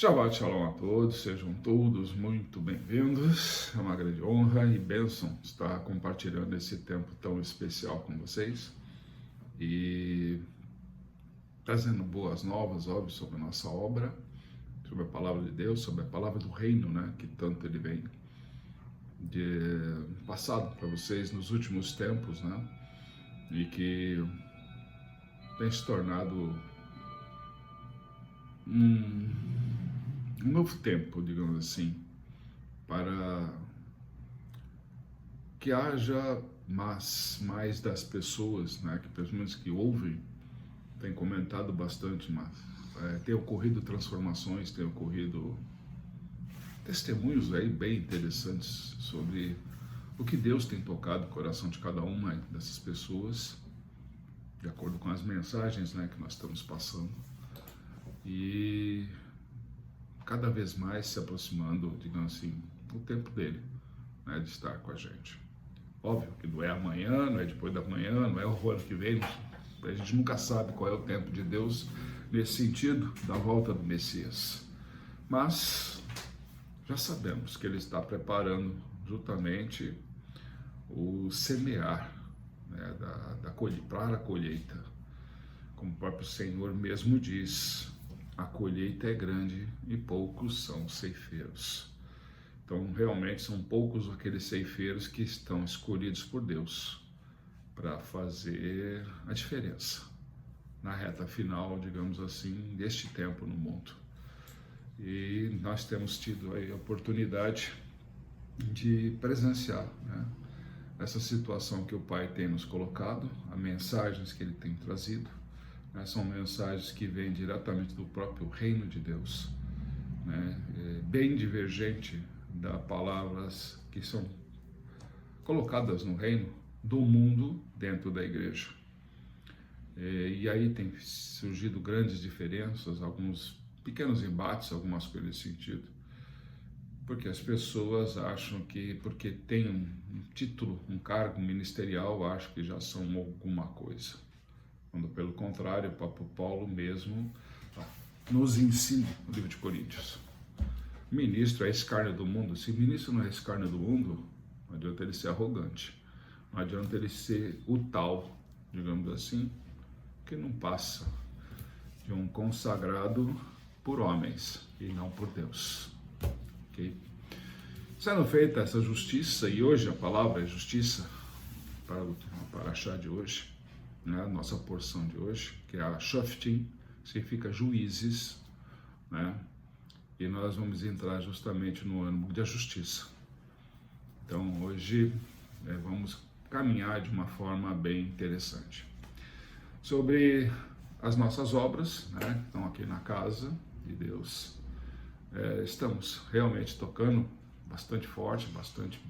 Shabbat Shalom a todos, sejam todos muito bem-vindos. É uma grande honra e bênção estar compartilhando esse tempo tão especial com vocês e trazendo boas novas, óbvio, sobre a nossa obra, sobre a palavra de Deus, sobre a palavra do reino, né, que tanto ele vem de passado para vocês nos últimos tempos, né, e que tem se tornado um novo tempo, digamos assim, para que haja mais das pessoas, né, que pelo menos que ouvem, tem comentado bastante, mas tem ocorrido transformações, tem ocorrido testemunhos aí bem interessantes sobre o que Deus tem tocado o coração de cada uma dessas pessoas, de acordo com as mensagens, né, que nós estamos passando, e cada vez mais se aproximando, digamos assim, o tempo dele, né, de estar com a gente. Óbvio que não é amanhã, não é depois da manhã, não é o ano que vem, a gente nunca sabe qual é o tempo de Deus nesse sentido da volta do Messias. Mas já sabemos que ele está preparando justamente o semear, né, para a colheita. Como o próprio Senhor mesmo diz, a colheita é grande e poucos são ceifeiros. Então, realmente são poucos aqueles ceifeiros que estão escolhidos por Deus para fazer a diferença na reta final, digamos assim, deste tempo no mundo. E nós temos tido aí a oportunidade de presenciar, né, essa situação que o Pai tem nos colocado, as mensagens que Ele tem trazido, né, são mensagens que vêm diretamente do próprio reino de Deus, né, bem divergente das palavras que são colocadas no reino do mundo dentro da igreja. E aí tem surgido grandes diferenças, alguns pequenos embates, algumas coisas nesse sentido, porque as pessoas acham que porque tem um título, um cargo ministerial, acham que já são alguma coisa. Quando pelo contrário, o Papa Paulo mesmo nos ensina no livro de Coríntios. Ministro é escárnio do mundo. Se ministro não é escárnio do mundo, não adianta ele ser arrogante. Não adianta ele ser o tal, digamos assim, que não passa de um consagrado por homens e não por Deus. Ok? Sendo feita essa justiça, e hoje a palavra é justiça, para o paraxá de hoje, né, a nossa porção de hoje, que é a Shoftim, significa juízes, né? E nós vamos entrar justamente no ano da justiça. Então hoje vamos caminhar de uma forma bem interessante. Sobre as nossas obras, né, que estão aqui na casa de Deus, estamos realmente tocando bastante forte, bastante,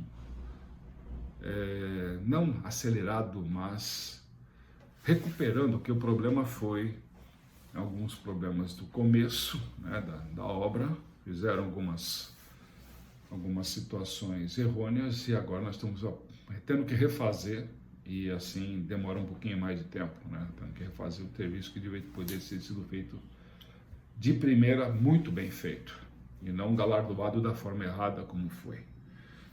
não acelerado, mas recuperando, que o problema foi alguns problemas do começo, né, da obra, fizeram algumas situações errôneas e agora nós estamos tendo que refazer e assim demora um pouquinho mais de tempo, né, tendo que refazer o serviço que deveria poder ter sido feito de primeira, muito bem feito e não galardoado da forma errada como foi.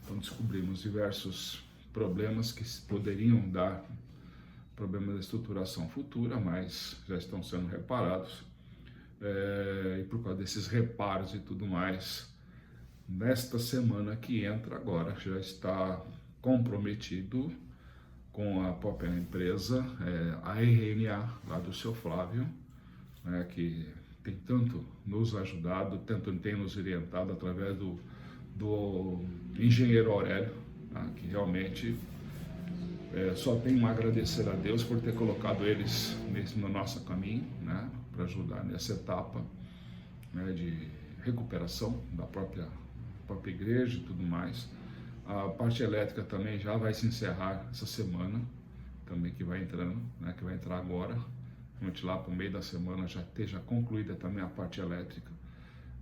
Então descobrimos diversos problemas que poderiam dar problemas da estruturação futura, mas já estão sendo reparados, e por causa desses reparos e tudo mais, nesta semana que entra agora, já está comprometido com a própria empresa, a RNA, lá do seu Flávio, né, que tem tanto nos ajudado, tanto tem nos orientado através do engenheiro Aurélio, tá, que realmente só tenho a agradecer a Deus por ter colocado eles no nosso caminho, né, para ajudar nessa etapa, né, de recuperação da própria igreja e tudo mais. A parte elétrica também já vai se encerrar essa semana, também que vai entrando, né, que vai entrar agora, realmente lá para o meio da semana já esteja concluída também a parte elétrica.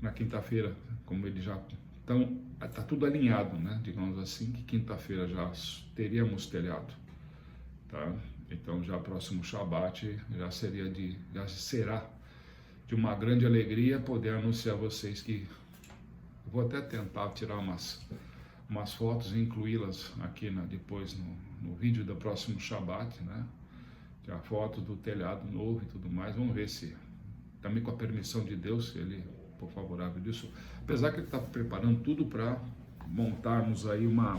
Na quinta-feira, como eles já estão, está tudo alinhado, né, digamos assim, que quinta-feira já teríamos telhado, tá? Então já próximo Shabat já será de uma grande alegria poder anunciar a vocês que eu vou até tentar tirar umas fotos e incluí-las aqui depois no vídeo do próximo Shabat, né? A foto do telhado novo e tudo mais. Vamos ver se, também com a permissão de Deus, se ele for favorável disso. Apesar que ele está preparando tudo para montarmos aí um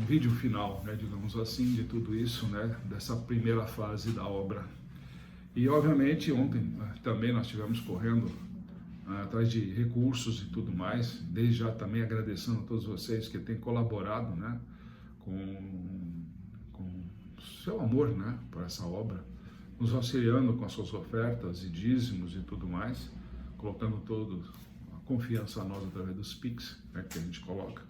vídeo final, né, digamos assim, de tudo isso, né, dessa primeira fase da obra. E obviamente ontem também nós estivemos correndo atrás de recursos e tudo mais, desde já também agradecendo a todos vocês que têm colaborado, né, com seu amor, né, por essa obra, nos auxiliando com as suas ofertas e dízimos e tudo mais, colocando toda a confiança a nós através dos Pix, né, que a gente coloca.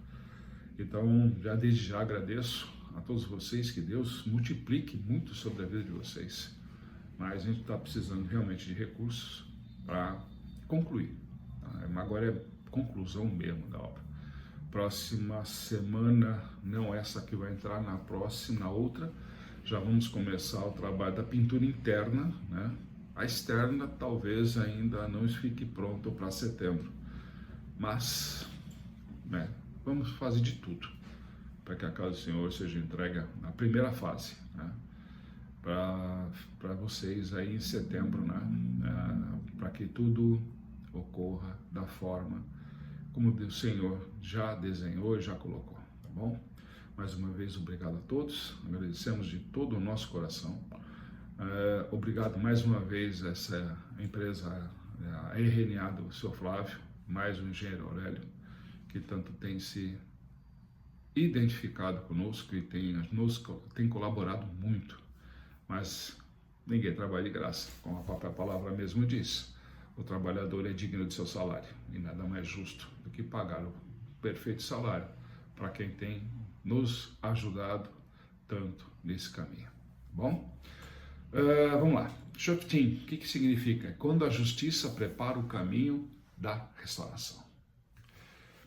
Então, desde já agradeço a todos vocês, que Deus multiplique muito sobre a vida de vocês. Mas a gente está precisando realmente de recursos para concluir. Tá? Agora é conclusão mesmo da obra. Próxima semana, não essa que vai entrar, na próxima, na outra, já vamos começar o trabalho da pintura interna, né? A externa talvez ainda não fique pronto para setembro, mas, né, vamos fazer de tudo para que a casa do Senhor seja entregue na primeira fase, né, para vocês aí em setembro, né, para que tudo ocorra da forma como o Senhor já desenhou e já colocou, tá bom? Mais uma vez, obrigado a todos, agradecemos de todo o nosso coração. Obrigado mais uma vez a essa empresa, a RNA do Sr. Flávio, mais o engenheiro Aurélio, que tanto tem se identificado conosco e tem colaborado muito, mas ninguém trabalha de graça, como a própria palavra mesmo diz. O trabalhador é digno de seu salário, e nada mais justo do que pagar o perfeito salário para quem tem nos ajudado tanto nesse caminho, tá bom? Vamos lá. Shoftim, o que significa? Quando a justiça prepara o caminho da restauração.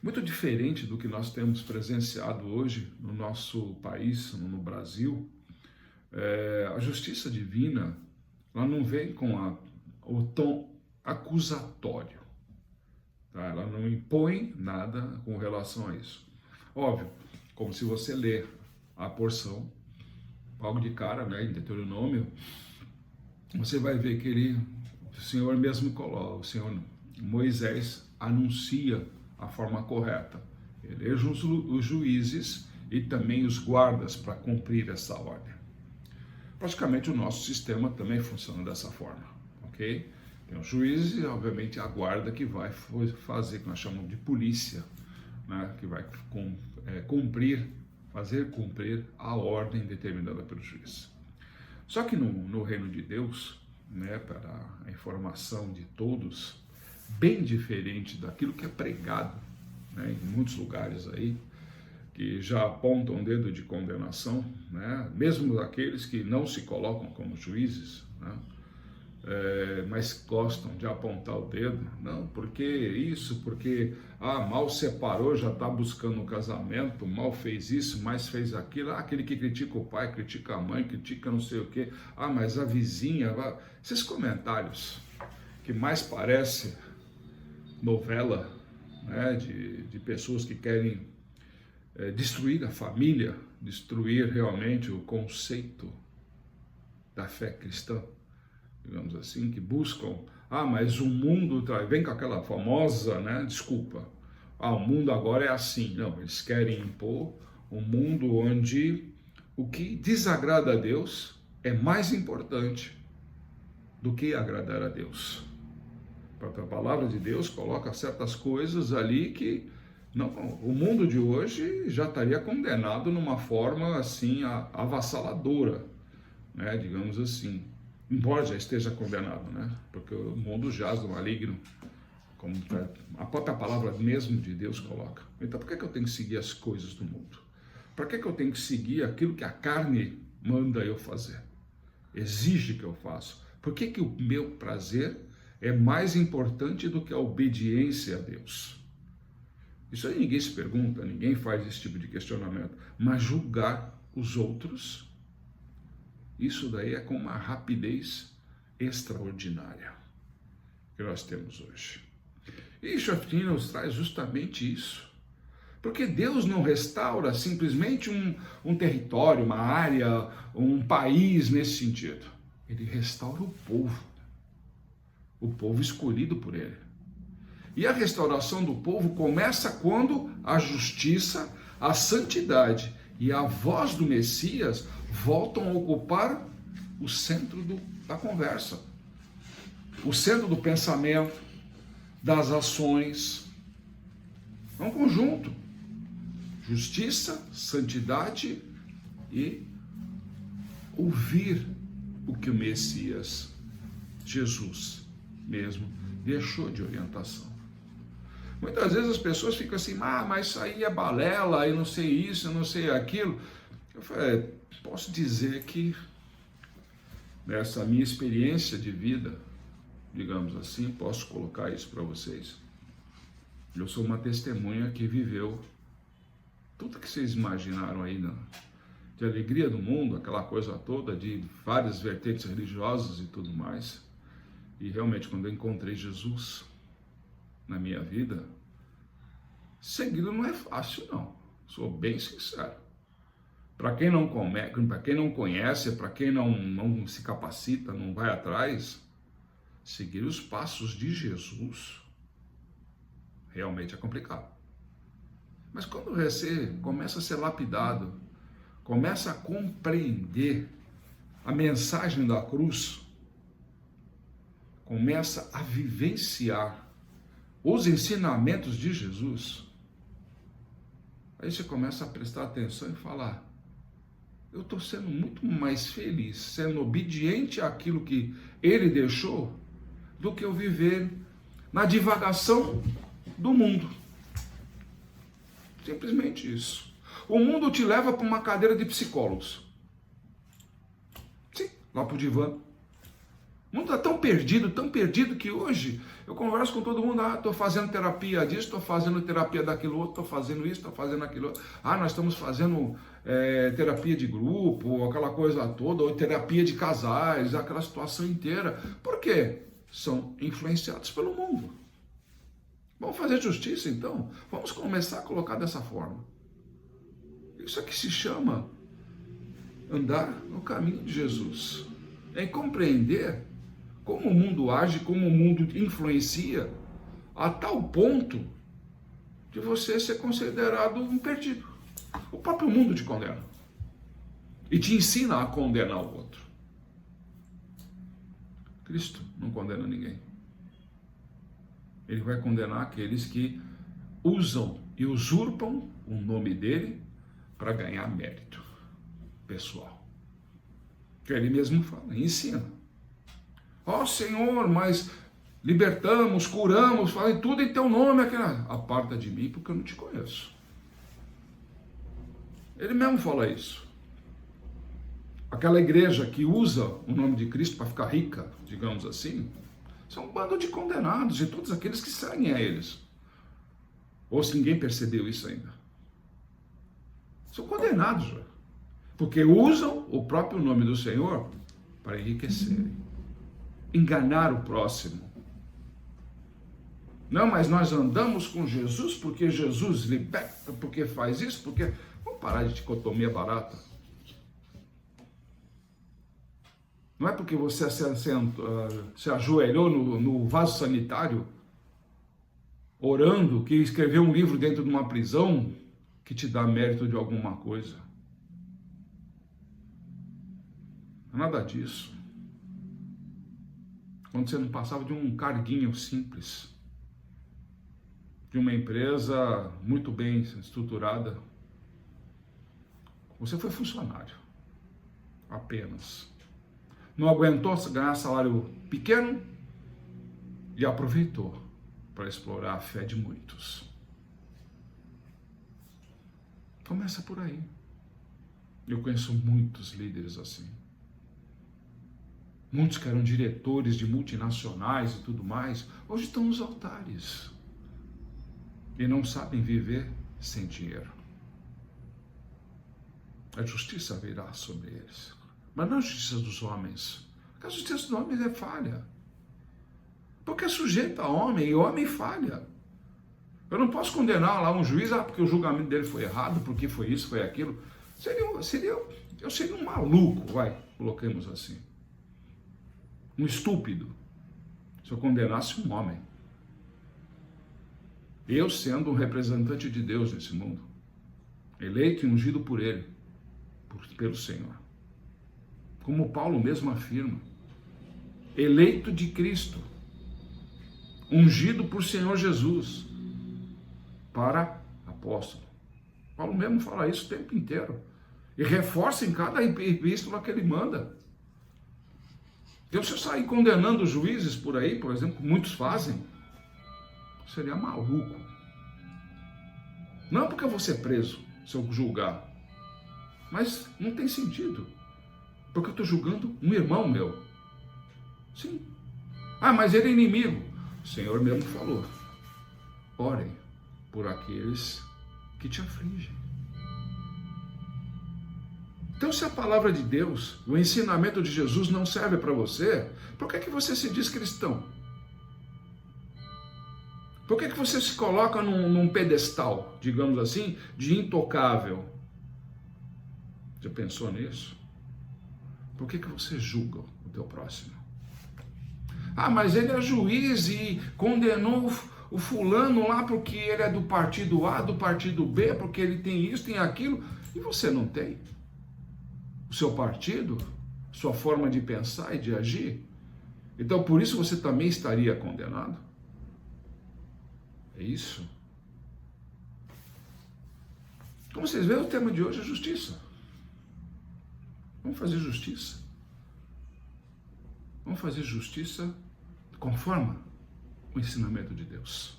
Muito diferente do que nós temos presenciado hoje no nosso país, no Brasil, a justiça divina, ela não vem com o tom acusatório, tá? Ela não impõe nada com relação a isso. Óbvio, como se você ler a porção, logo de cara, né, em Deuteronômio, você vai ver que o Senhor mesmo coloca, o Senhor Moisés anuncia a forma correta. Eleja os juízes e também os guardas para cumprir essa ordem. Praticamente o nosso sistema também funciona dessa forma, ok? Tem os juízes e, obviamente, a guarda que vai fazer, que nós chamamos de polícia, né, que vai fazer cumprir a ordem determinada pelo juiz. Só que no reino de Deus, né, para a informação de todos, bem diferente daquilo que é pregado, né, em muitos lugares aí, que já apontam o dedo de condenação, né, mesmo daqueles que não se colocam como juízes, né, mas gostam de apontar o dedo, não, porque isso, porque mal separou, já está buscando um casamento, mal fez isso, mais fez aquilo, aquele que critica o pai, critica a mãe, critica não sei o que, mas a vizinha, esses comentários que mais parece novela, né, de pessoas que querem destruir a família, destruir realmente o conceito da fé cristã, digamos assim, que buscam, mas o mundo, vem com aquela famosa, né, desculpa, o mundo agora é assim. Não, eles querem impor um mundo onde o que desagrada a Deus é mais importante do que agradar a Deus. A palavra de Deus coloca certas coisas ali que não, o mundo de hoje já estaria condenado numa forma assim avassaladora, né, digamos assim. Embora já esteja condenado, né? Porque o mundo jaz do maligno, como a própria palavra mesmo de Deus coloca. Então, por que eu tenho que seguir as coisas do mundo? Por que eu tenho que seguir aquilo que a carne manda eu fazer? Exige que eu faça. Por que o meu prazer é mais importante do que a obediência a Deus? Isso aí ninguém se pergunta, ninguém faz esse tipo de questionamento. Mas julgar os outros, isso daí é com uma rapidez extraordinária que nós temos hoje. E Schoftin nos traz justamente isso. Porque Deus não restaura simplesmente um território, uma área, um país nesse sentido. Ele restaura o povo escolhido por Ele. E a restauração do povo começa quando a justiça, a santidade e a voz do Messias voltam a ocupar o centro da conversa, o centro do pensamento, das ações. É um conjunto. Justiça, santidade e ouvir o que o Messias, Jesus mesmo, deixou de orientação. Muitas vezes as pessoas ficam assim, mas isso aí é balela, eu não sei isso, eu não sei aquilo. Eu falei, posso dizer que nessa minha experiência de vida, digamos assim, posso colocar isso para vocês. Eu sou uma testemunha que viveu tudo que vocês imaginaram aí, de alegria do mundo, aquela coisa toda, de várias vertentes religiosas e tudo mais. E realmente, quando eu encontrei Jesus na minha vida, segui-lo não é fácil, não. Sou bem sincero. Para quem não conhece, para quem não se capacita, não vai atrás, seguir os passos de Jesus realmente é complicado. Mas quando você começa a ser lapidado, começa a compreender a mensagem da cruz, começa a vivenciar os ensinamentos de Jesus, aí você começa a prestar atenção e falar, eu estou sendo muito mais feliz, sendo obediente àquilo que Ele deixou, do que eu viver na divagação do mundo. Simplesmente isso. O mundo te leva para uma cadeira de psicólogos. Sim, lá para o divã. O mundo está tão perdido que hoje eu converso com todo mundo, estou fazendo terapia disso, estou fazendo terapia daquilo outro, estou fazendo isso, estou fazendo aquilo outro. Nós estamos fazendo terapia de grupo, aquela coisa toda, ou terapia de casais, aquela situação inteira. Por quê? São influenciados pelo mundo. Vamos fazer justiça então? Vamos começar a colocar dessa forma. Isso aqui se chama andar no caminho de Jesus. É compreender como o mundo age, como o mundo influencia, a tal ponto de você ser considerado um perdido. O próprio mundo te condena. E te ensina a condenar o outro. Cristo não condena ninguém. Ele vai condenar aqueles que usam e usurpam o nome dele para ganhar mérito pessoal. Que ele mesmo fala, ensina. Senhor, mas libertamos, curamos, falei tudo em teu nome. Aparta de mim porque eu não te conheço. Ele mesmo fala isso. Aquela igreja que usa o nome de Cristo para ficar rica, digamos assim, são um bando de condenados, de todos aqueles que seguem a eles. Ou se ninguém percebeu isso ainda. São condenados, porque usam o próprio nome do Senhor para enriquecerem, enganar o próximo. Não, mas nós andamos com Jesus porque Jesus liberta, porque faz isso, porque... Vamos parar de dicotomia barata. Não é porque você se ajoelhou no vaso sanitário, orando, que escreveu um livro dentro de uma prisão, que te dá mérito de alguma coisa. Não é nada disso. Quando você não passava de um carguinho simples, de uma empresa muito bem estruturada, você foi funcionário, apenas. Não aguentou ganhar salário pequeno e aproveitou para explorar a fé de muitos. Começa por aí. Eu conheço muitos líderes assim. Muitos que eram diretores de multinacionais e tudo mais, hoje estão nos altares e não sabem viver sem dinheiro. A justiça virá sobre eles. Mas não a justiça dos homens, Porque a justiça do homem é falha. Porque é sujeito a homem, e homem falha. Eu não posso condenar lá um juiz, porque o julgamento dele foi errado, porque foi isso, foi aquilo. Eu seria um maluco, coloquemos assim. Um estúpido, se eu condenasse um homem. Eu sendo um representante de Deus nesse mundo, eleito e ungido por Ele, pelo Senhor. Como Paulo mesmo afirma, eleito de Cristo, ungido por Senhor Jesus, para apóstolo. Paulo mesmo fala isso o tempo inteiro, e reforça em cada epístola que ele manda. Então, se eu sair condenando os juízes por aí, por exemplo, que muitos fazem, seria maluco. Não porque eu vou ser preso se eu julgar, mas não tem sentido, porque eu estou julgando um irmão meu. Sim. Mas ele é inimigo. O Senhor mesmo falou: orem por aqueles que te afligem. Então, se a palavra de Deus, o ensinamento de Jesus não serve para você, por que você se diz cristão? Por que você se coloca num pedestal, digamos assim, de intocável? Já pensou nisso? Por que você julga o teu próximo? Mas ele é juiz e condenou o fulano lá porque ele é do partido A, do partido B, porque ele tem isso, tem aquilo, e você não tem? O seu partido, sua forma de pensar e de agir? Então, por isso você também estaria condenado? É isso? Como vocês veem, o tema de hoje é justiça. Vamos fazer justiça. Vamos fazer justiça conforme o ensinamento de Deus,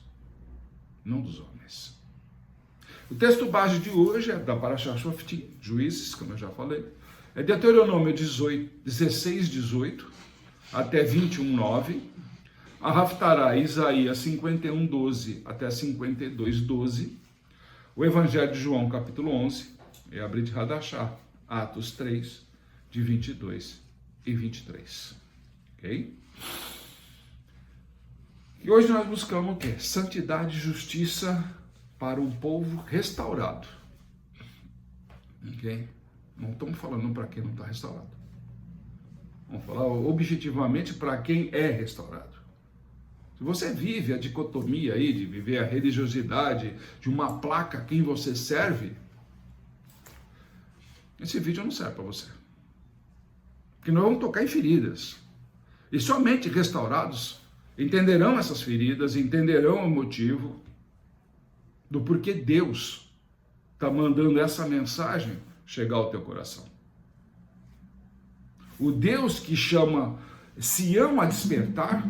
não dos homens. O texto base de hoje é da Parashá Shoftim, Juízes, como eu já falei. É Deuteronômio 16, 18 até 21, 9. A Haftará, Isaías 51, 12 até 52, 12. O Evangelho de João, capítulo 11, é a Brit Hadashah, Atos 3, de 22 e 23. Ok? E hoje nós buscamos o quê? Santidade e justiça para um povo restaurado. Ok? Não estamos falando para quem não está restaurado. Vamos falar objetivamente para quem é restaurado. Se você vive a dicotomia aí de viver a religiosidade de uma placa a quem você serve, esse vídeo não serve para você. Porque nós vamos tocar em feridas. E somente restaurados entenderão essas feridas, entenderão o motivo do porquê Deus está mandando essa mensagem chegar ao teu coração. O Deus que chama Sião a despertar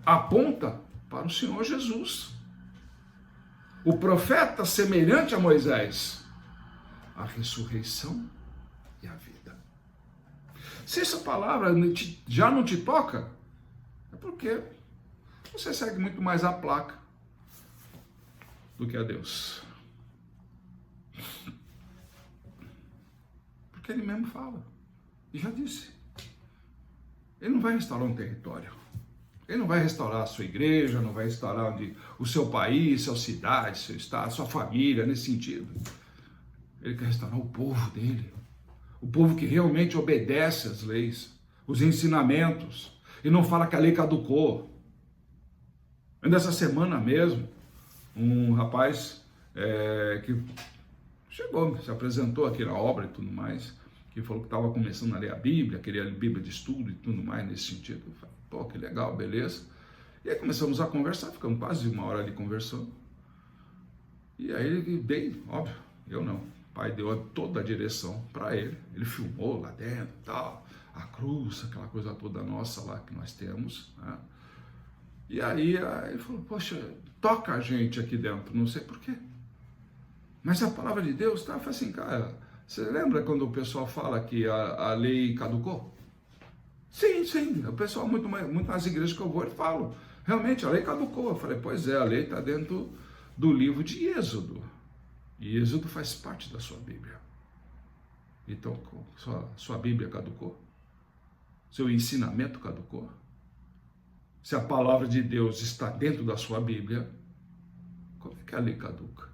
aponta para o Senhor Jesus. O profeta semelhante a Moisés, a ressurreição e a vida. Se essa palavra já não te toca, é porque você segue muito mais a placa do que a Deus. Porque ele mesmo fala, e já disse, ele não vai restaurar um território. Ele não vai restaurar a sua igreja, não vai restaurar o seu país, sua cidade, seu estado, sua família, nesse sentido. Ele quer restaurar o povo dele. O povo que realmente obedece às leis, os ensinamentos, e não fala que a lei caducou. Ainda essa semana mesmo, um rapaz que chegou, se apresentou aqui na obra e tudo mais, que falou que estava começando a ler a Bíblia, queria ler Bíblia de estudo e tudo mais nesse sentido. Eu falei, pô, que legal, beleza. E aí começamos a conversar, ficamos quase uma hora ali conversando. E aí ele, bem, óbvio, eu não. O pai deu toda a direção para ele. Ele filmou lá dentro, tal, a cruz, aquela coisa toda nossa lá que nós temos, né? E aí ele falou, poxa, toca a gente aqui dentro, não sei por quê. Mas a palavra de Deus tá, eu falei assim, cara, você lembra quando o pessoal fala que a lei caducou? Sim, sim, o pessoal, muito nas igrejas que eu vou, ele fala, realmente a lei caducou. Eu falei, pois é, a lei está dentro do livro de Êxodo. E Êxodo faz parte da sua Bíblia. Então, sua Bíblia caducou? Seu ensinamento caducou? Se a palavra de Deus está dentro da sua Bíblia, como é que a lei caduca?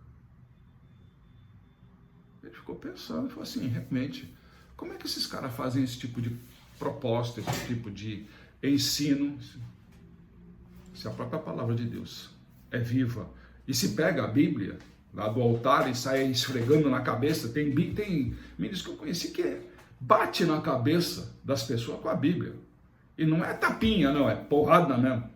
Ele ficou pensando e falou assim, realmente, como é que esses caras fazem esse tipo de proposta, esse tipo de ensino, se a própria palavra de Deus é viva? E se pega a Bíblia lá do altar e sai esfregando na cabeça, tem ministros que eu conheci que bate na cabeça das pessoas com a Bíblia. E não é tapinha, não, é porrada mesmo.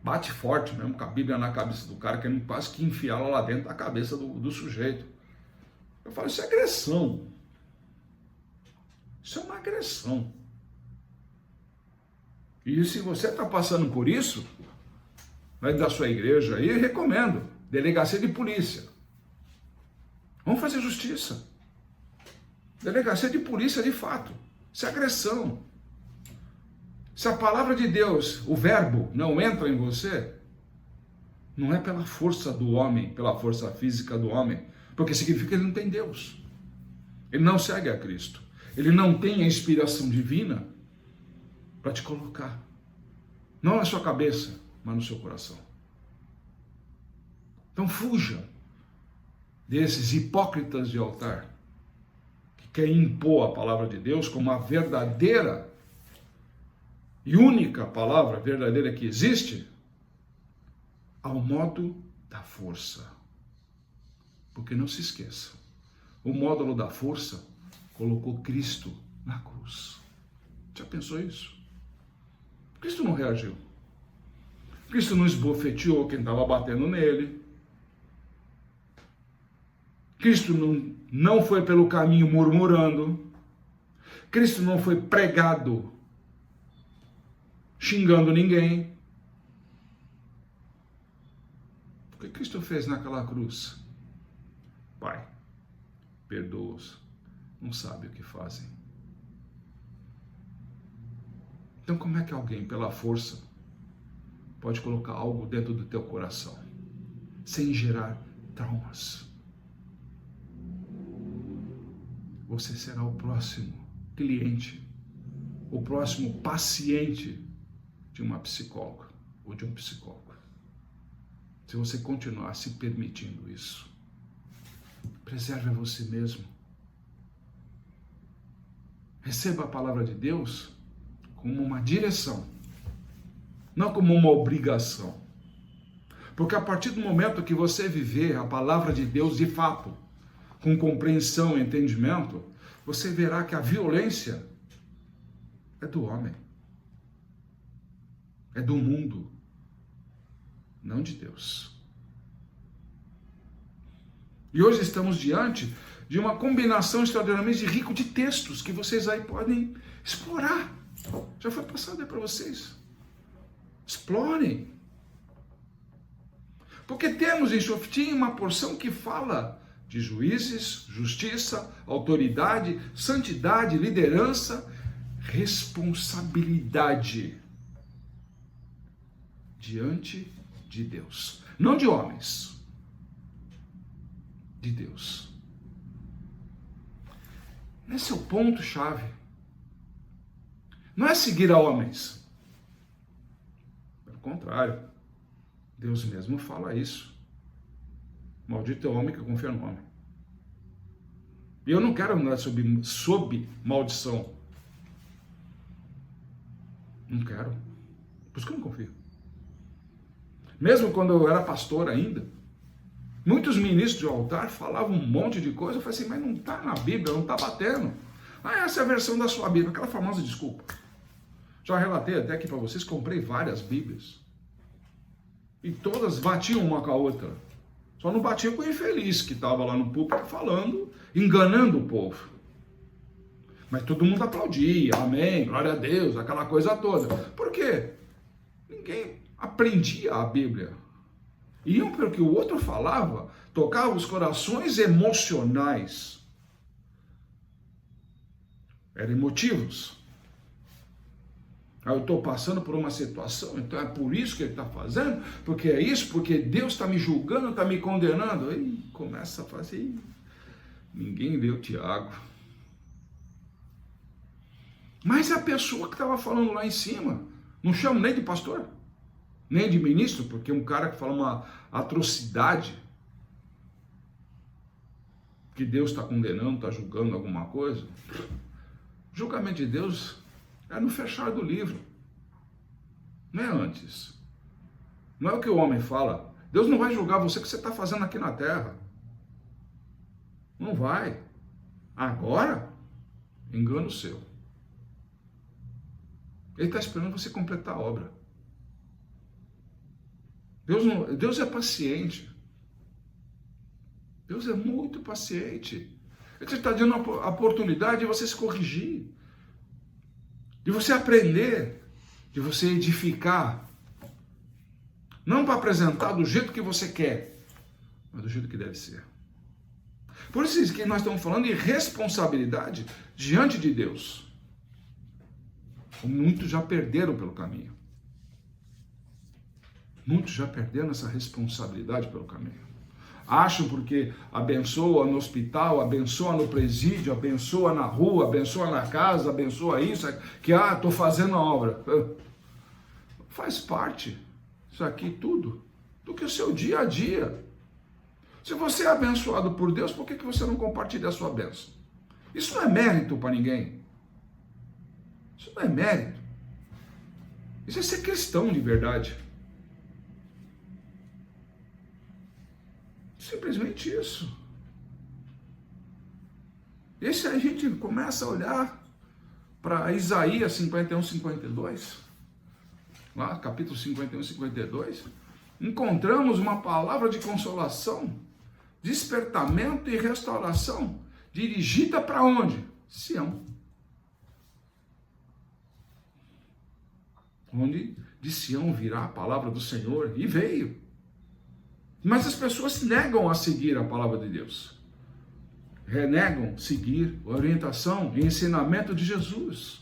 Bate forte mesmo com a Bíblia na cabeça do cara, querendo quase que enfiá-la lá dentro da cabeça do sujeito. Eu falo, isso é agressão. Isso é uma agressão. E se você está passando por isso, da sua igreja aí, eu recomendo. Delegacia de polícia. Vamos fazer justiça. Delegacia de polícia de fato. Isso é agressão. Se a palavra de Deus, o verbo, não entra em você, não é pela força do homem, pela força física do homem, porque significa que ele não tem Deus. Ele não segue a Cristo. Ele não tem a inspiração divina para te colocar. Não na sua cabeça, mas no seu coração. Então fuja desses hipócritas de altar que querem impor a palavra de Deus como a verdadeira e única palavra verdadeira que existe, ao modo da força. Porque não se esqueça, o módulo da força colocou Cristo na cruz. Já pensou isso? Cristo não reagiu. Cristo não esbofeteou quem estava batendo nele. Cristo não foi pelo caminho murmurando. Cristo não foi pregado xingando ninguém. O que Cristo fez naquela cruz? Pai, perdoa-os, não sabe o que fazem. Então como é que alguém, pela força, pode colocar algo dentro do teu coração, sem gerar traumas? Você será o próximo cliente, o próximo paciente de uma psicóloga ou de um psicólogo. Se você continuar se permitindo isso, preserve a você mesmo. Receba a palavra de Deus como uma direção, não como uma obrigação. Porque a partir do momento que você viver a palavra de Deus de fato, com compreensão e entendimento, você verá que a violência é do homem, é do mundo, não de Deus. E hoje estamos diante de uma combinação extraordinariamente rica de textos que vocês aí podem explorar. Já foi passado aí para vocês. Explorem. Porque temos em Shoftim uma porção que fala de juízes, justiça, autoridade, santidade, liderança, responsabilidade diante de Deus. Não de homens, de Deus. Esse é o ponto-chave. Não é seguir a homens. Pelo contrário, Deus mesmo fala isso. Maldito é o homem que confia no homem. E eu não quero andar sob maldição. Não quero. Por isso que eu não confio. Mesmo quando eu era pastor ainda, muitos ministros de altar falavam um monte de coisa. Eu falei assim, mas não está na Bíblia, não está batendo. Ah, essa é a versão da sua Bíblia, aquela famosa desculpa. Já relatei até aqui para vocês, comprei várias Bíblias. E todas batiam uma com a outra. Só não batiam com o infeliz que estava lá no púlpito falando, enganando o povo. Mas todo mundo aplaudia, amém, glória a Deus, aquela coisa toda. Por quê? Ninguém aprendia a Bíblia. Iam pelo que o outro falava, tocava os corações emocionais. Eram emotivos. Eu estou passando por uma situação, então é por isso que ele está fazendo, porque é isso, porque Deus está me julgando, está me condenando. Aí começa a fazer, ninguém leu Tiago. Mas a pessoa que estava falando lá em cima, não chamo nem de pastor, nem de ministro, porque um cara que fala uma atrocidade, que Deus está condenando, está julgando alguma coisa, o julgamento de Deus é no fechar do livro, não é antes. Não é o que o homem fala. Deus não vai julgar você o que você está fazendo aqui na terra. Não vai. Agora, engano seu. Ele está esperando você completar a obra. Deus é paciente. Deus é muito paciente. Ele está dando a oportunidade de você se corrigir, de você aprender, de você edificar. Não para apresentar do jeito que você quer, mas do jeito que deve ser. Por isso que nós estamos falando de responsabilidade diante de Deus. Muitos já perderam pelo caminho. Muitos já perderam essa responsabilidade pelo caminho. Acham porque abençoa no hospital, abençoa no presídio, abençoa na rua, abençoa na casa, abençoa isso, que estou fazendo a obra. Faz parte, isso aqui tudo, do que o seu dia a dia. Se você é abençoado por Deus, por que você não compartilha a sua bênção? Isso não é mérito para ninguém. Isso não é mérito. Isso é ser cristão de verdade. Simplesmente isso. E se a gente começa a olhar para Isaías 51, 52, lá capítulo 51, 52, encontramos uma palavra de consolação, despertamento e restauração, dirigida para onde? Sião. Onde de Sião virá a palavra do Senhor, e veio. Mas as pessoas negam a seguir a palavra de Deus. Renegam seguir a orientação e ensinamento de Jesus.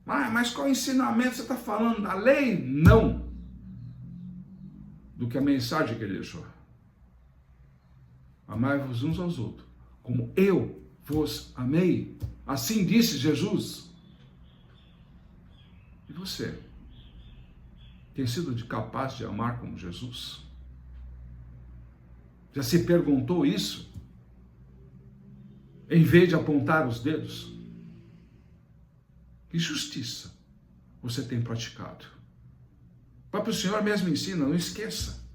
Mas qual ensinamento você está falando? Da lei? Não. Do que a mensagem que ele deixou. Amai-vos uns aos outros, como eu vos amei. Assim disse Jesus. E você? Tem sido capaz de amar como Jesus? Já se perguntou isso? Em vez de apontar os dedos? Que justiça você tem praticado? O próprio Senhor mesmo ensina, não esqueça.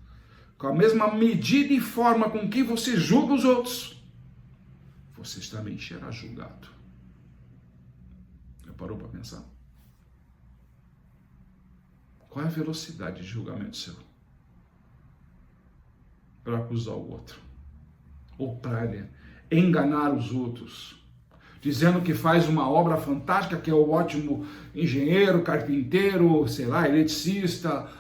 Com a mesma medida e forma com que você julga os outros, você também será julgado. Já parou para pensar? Qual é a velocidade de julgamento seu? Para acusar o outro. Ou para enganar os outros. Dizendo que faz uma obra fantástica, que é o ótimo engenheiro, carpinteiro, sei lá, eletricista,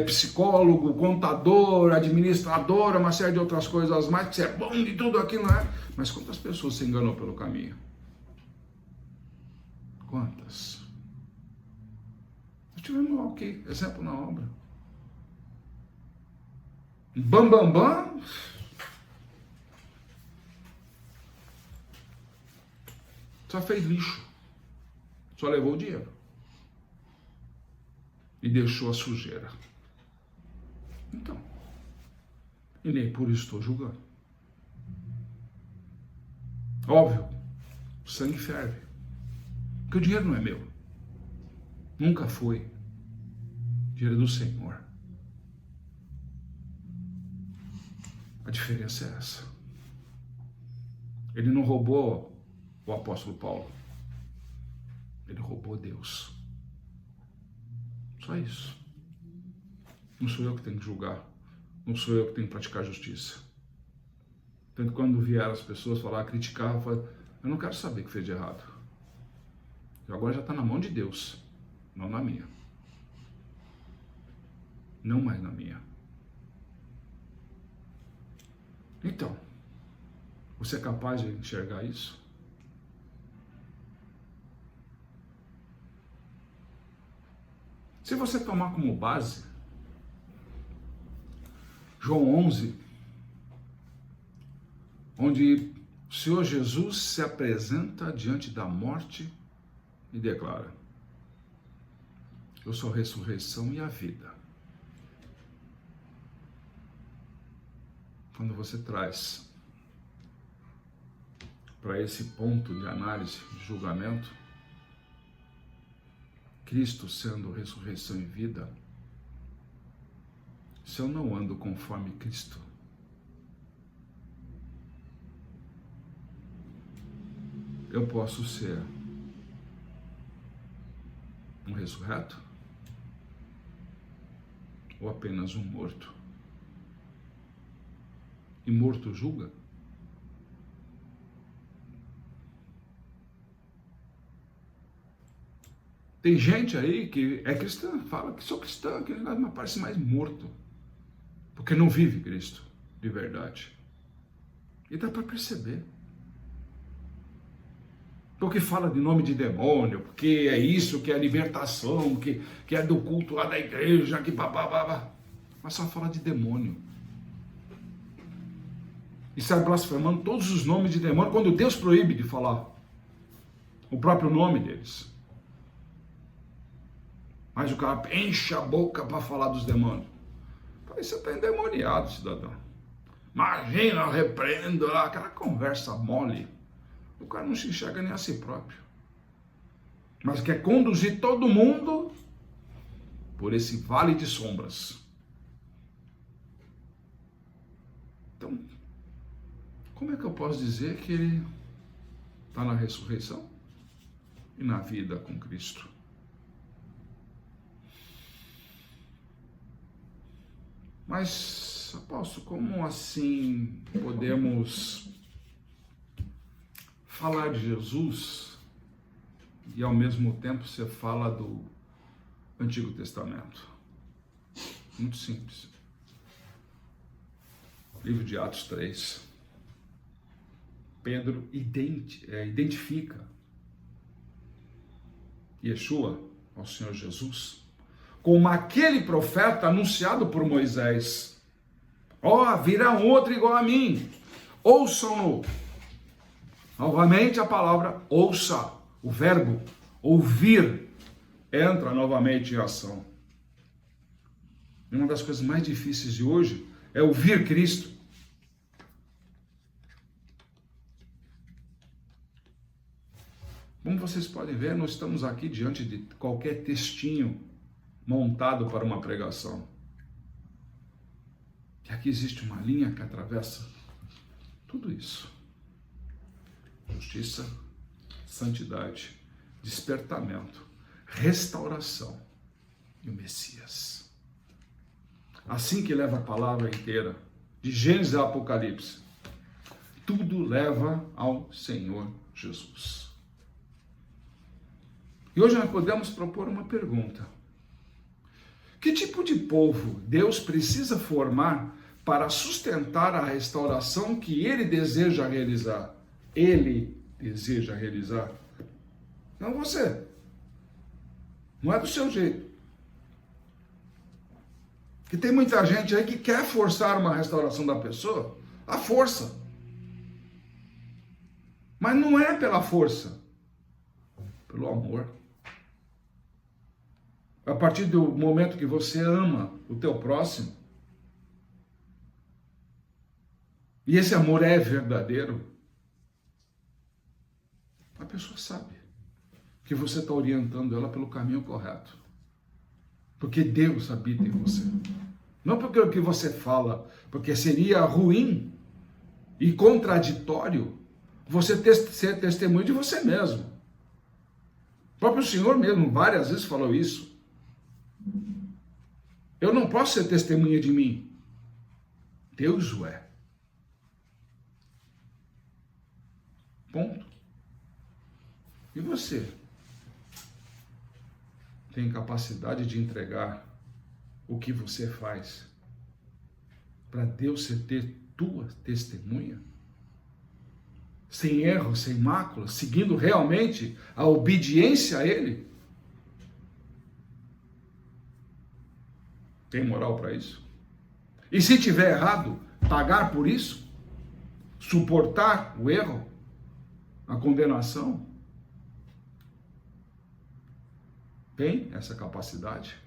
psicólogo, contador, administrador, uma série de outras coisas mais, que você é bom de tudo aquilo, não é? Mas quantas pessoas se enganou pelo caminho? Quantas? Tivemos aqui, exemplo na obra. Bam. Só fez lixo. Só levou o dinheiro. E deixou a sujeira. Então. E nem por isso estou julgando. Óbvio. O sangue ferve. Porque o dinheiro não é meu. Nunca foi. Dinheiro do Senhor. A diferença é essa. Ele não roubou o apóstolo Paulo. Ele roubou Deus. Só isso. Não sou eu que tenho que julgar. Não sou eu que tenho que praticar justiça. Tanto que quando vieram as pessoas falar, criticar, eu não quero saber o que fez de errado. Agora já está na mão de Deus, não na minha. Não mais na minha. Então, você é capaz de enxergar isso? Se você tomar como base João 11, onde o Senhor Jesus se apresenta diante da morte e declara: eu sou a ressurreição e a vida. Quando você traz para esse ponto de análise, de julgamento, Cristo sendo ressurreição e vida, se eu não ando conforme Cristo, eu posso ser um ressurreto ou apenas um morto. E morto julga? Tem gente aí que é cristã, fala que sou cristã, que me parece mais morto, porque não vive Cristo de verdade. E dá para perceber. Porque fala de nome de demônio, porque é isso, que é libertação, que é do culto lá da igreja, que babá. Mas só fala de demônio. E sai blasfemando todos os nomes de demônio, quando Deus proíbe de falar o próprio nome deles. Mas o cara enche a boca para falar dos demônios. Aí você está endemoniado, cidadão. Imagina, eu repreendo lá, aquela conversa mole. O cara não se enxerga nem a si próprio. Mas quer conduzir todo mundo por esse vale de sombras. Então, como é que eu posso dizer que ele está na ressurreição e na vida com Cristo? Mas, apóstolo, como assim podemos falar de Jesus e ao mesmo tempo você fala do Antigo Testamento? Muito simples. Livro de Atos 3. Pedro identifica Yeshua, ao Senhor Jesus, como aquele profeta anunciado por Moisés. Virá um outro igual a mim, ouçam-no. Novamente a palavra ouça, o verbo ouvir, entra novamente em ação. E uma das coisas mais difíceis de hoje é ouvir Cristo. Como vocês podem ver, nós estamos aqui diante de qualquer textinho montado para uma pregação. E aqui existe uma linha que atravessa tudo isso. Justiça, santidade, despertamento, restauração e o Messias. Assim que leva a palavra inteira, de Gênesis a Apocalipse, tudo leva ao Senhor Jesus. E hoje nós podemos propor uma pergunta. Que tipo de povo Deus precisa formar para sustentar a restauração que Ele deseja realizar? Ele deseja realizar. Não você. Não é do seu jeito. Que tem muita gente aí que quer forçar uma restauração da pessoa, à força. Mas não é pela força, pelo amor. A partir do momento que você ama o teu próximo, e esse amor é verdadeiro, a pessoa sabe que você está orientando ela pelo caminho correto. Porque Deus habita em você. Não porque o que você fala, porque seria ruim e contraditório você ser testemunho de você mesmo. O próprio Senhor mesmo várias vezes falou isso. Eu não posso ser testemunha de mim. Deus o é. Ponto. E você? Tem capacidade de entregar o que você faz para Deus ser tua testemunha? Sem erro, sem mácula, seguindo realmente a obediência a Ele? Tem moral para isso? E se tiver errado, pagar por isso? suportar o erro, a condenação? Tem essa capacidade?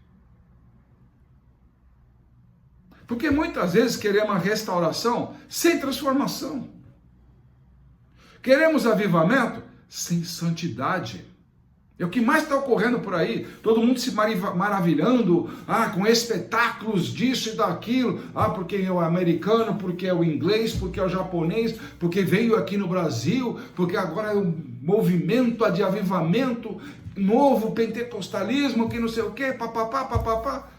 Porque muitas vezes queremos a restauração sem transformação. Queremos avivamento sem santidade. É o que mais está ocorrendo por aí. Todo mundo se maravilhando com espetáculos disso e daquilo. Porque é o americano, porque é o inglês, porque é o japonês, porque veio aqui no Brasil, porque agora é um movimento de avivamento novo, pentecostalismo, que não sei o quê, papapá, papapá.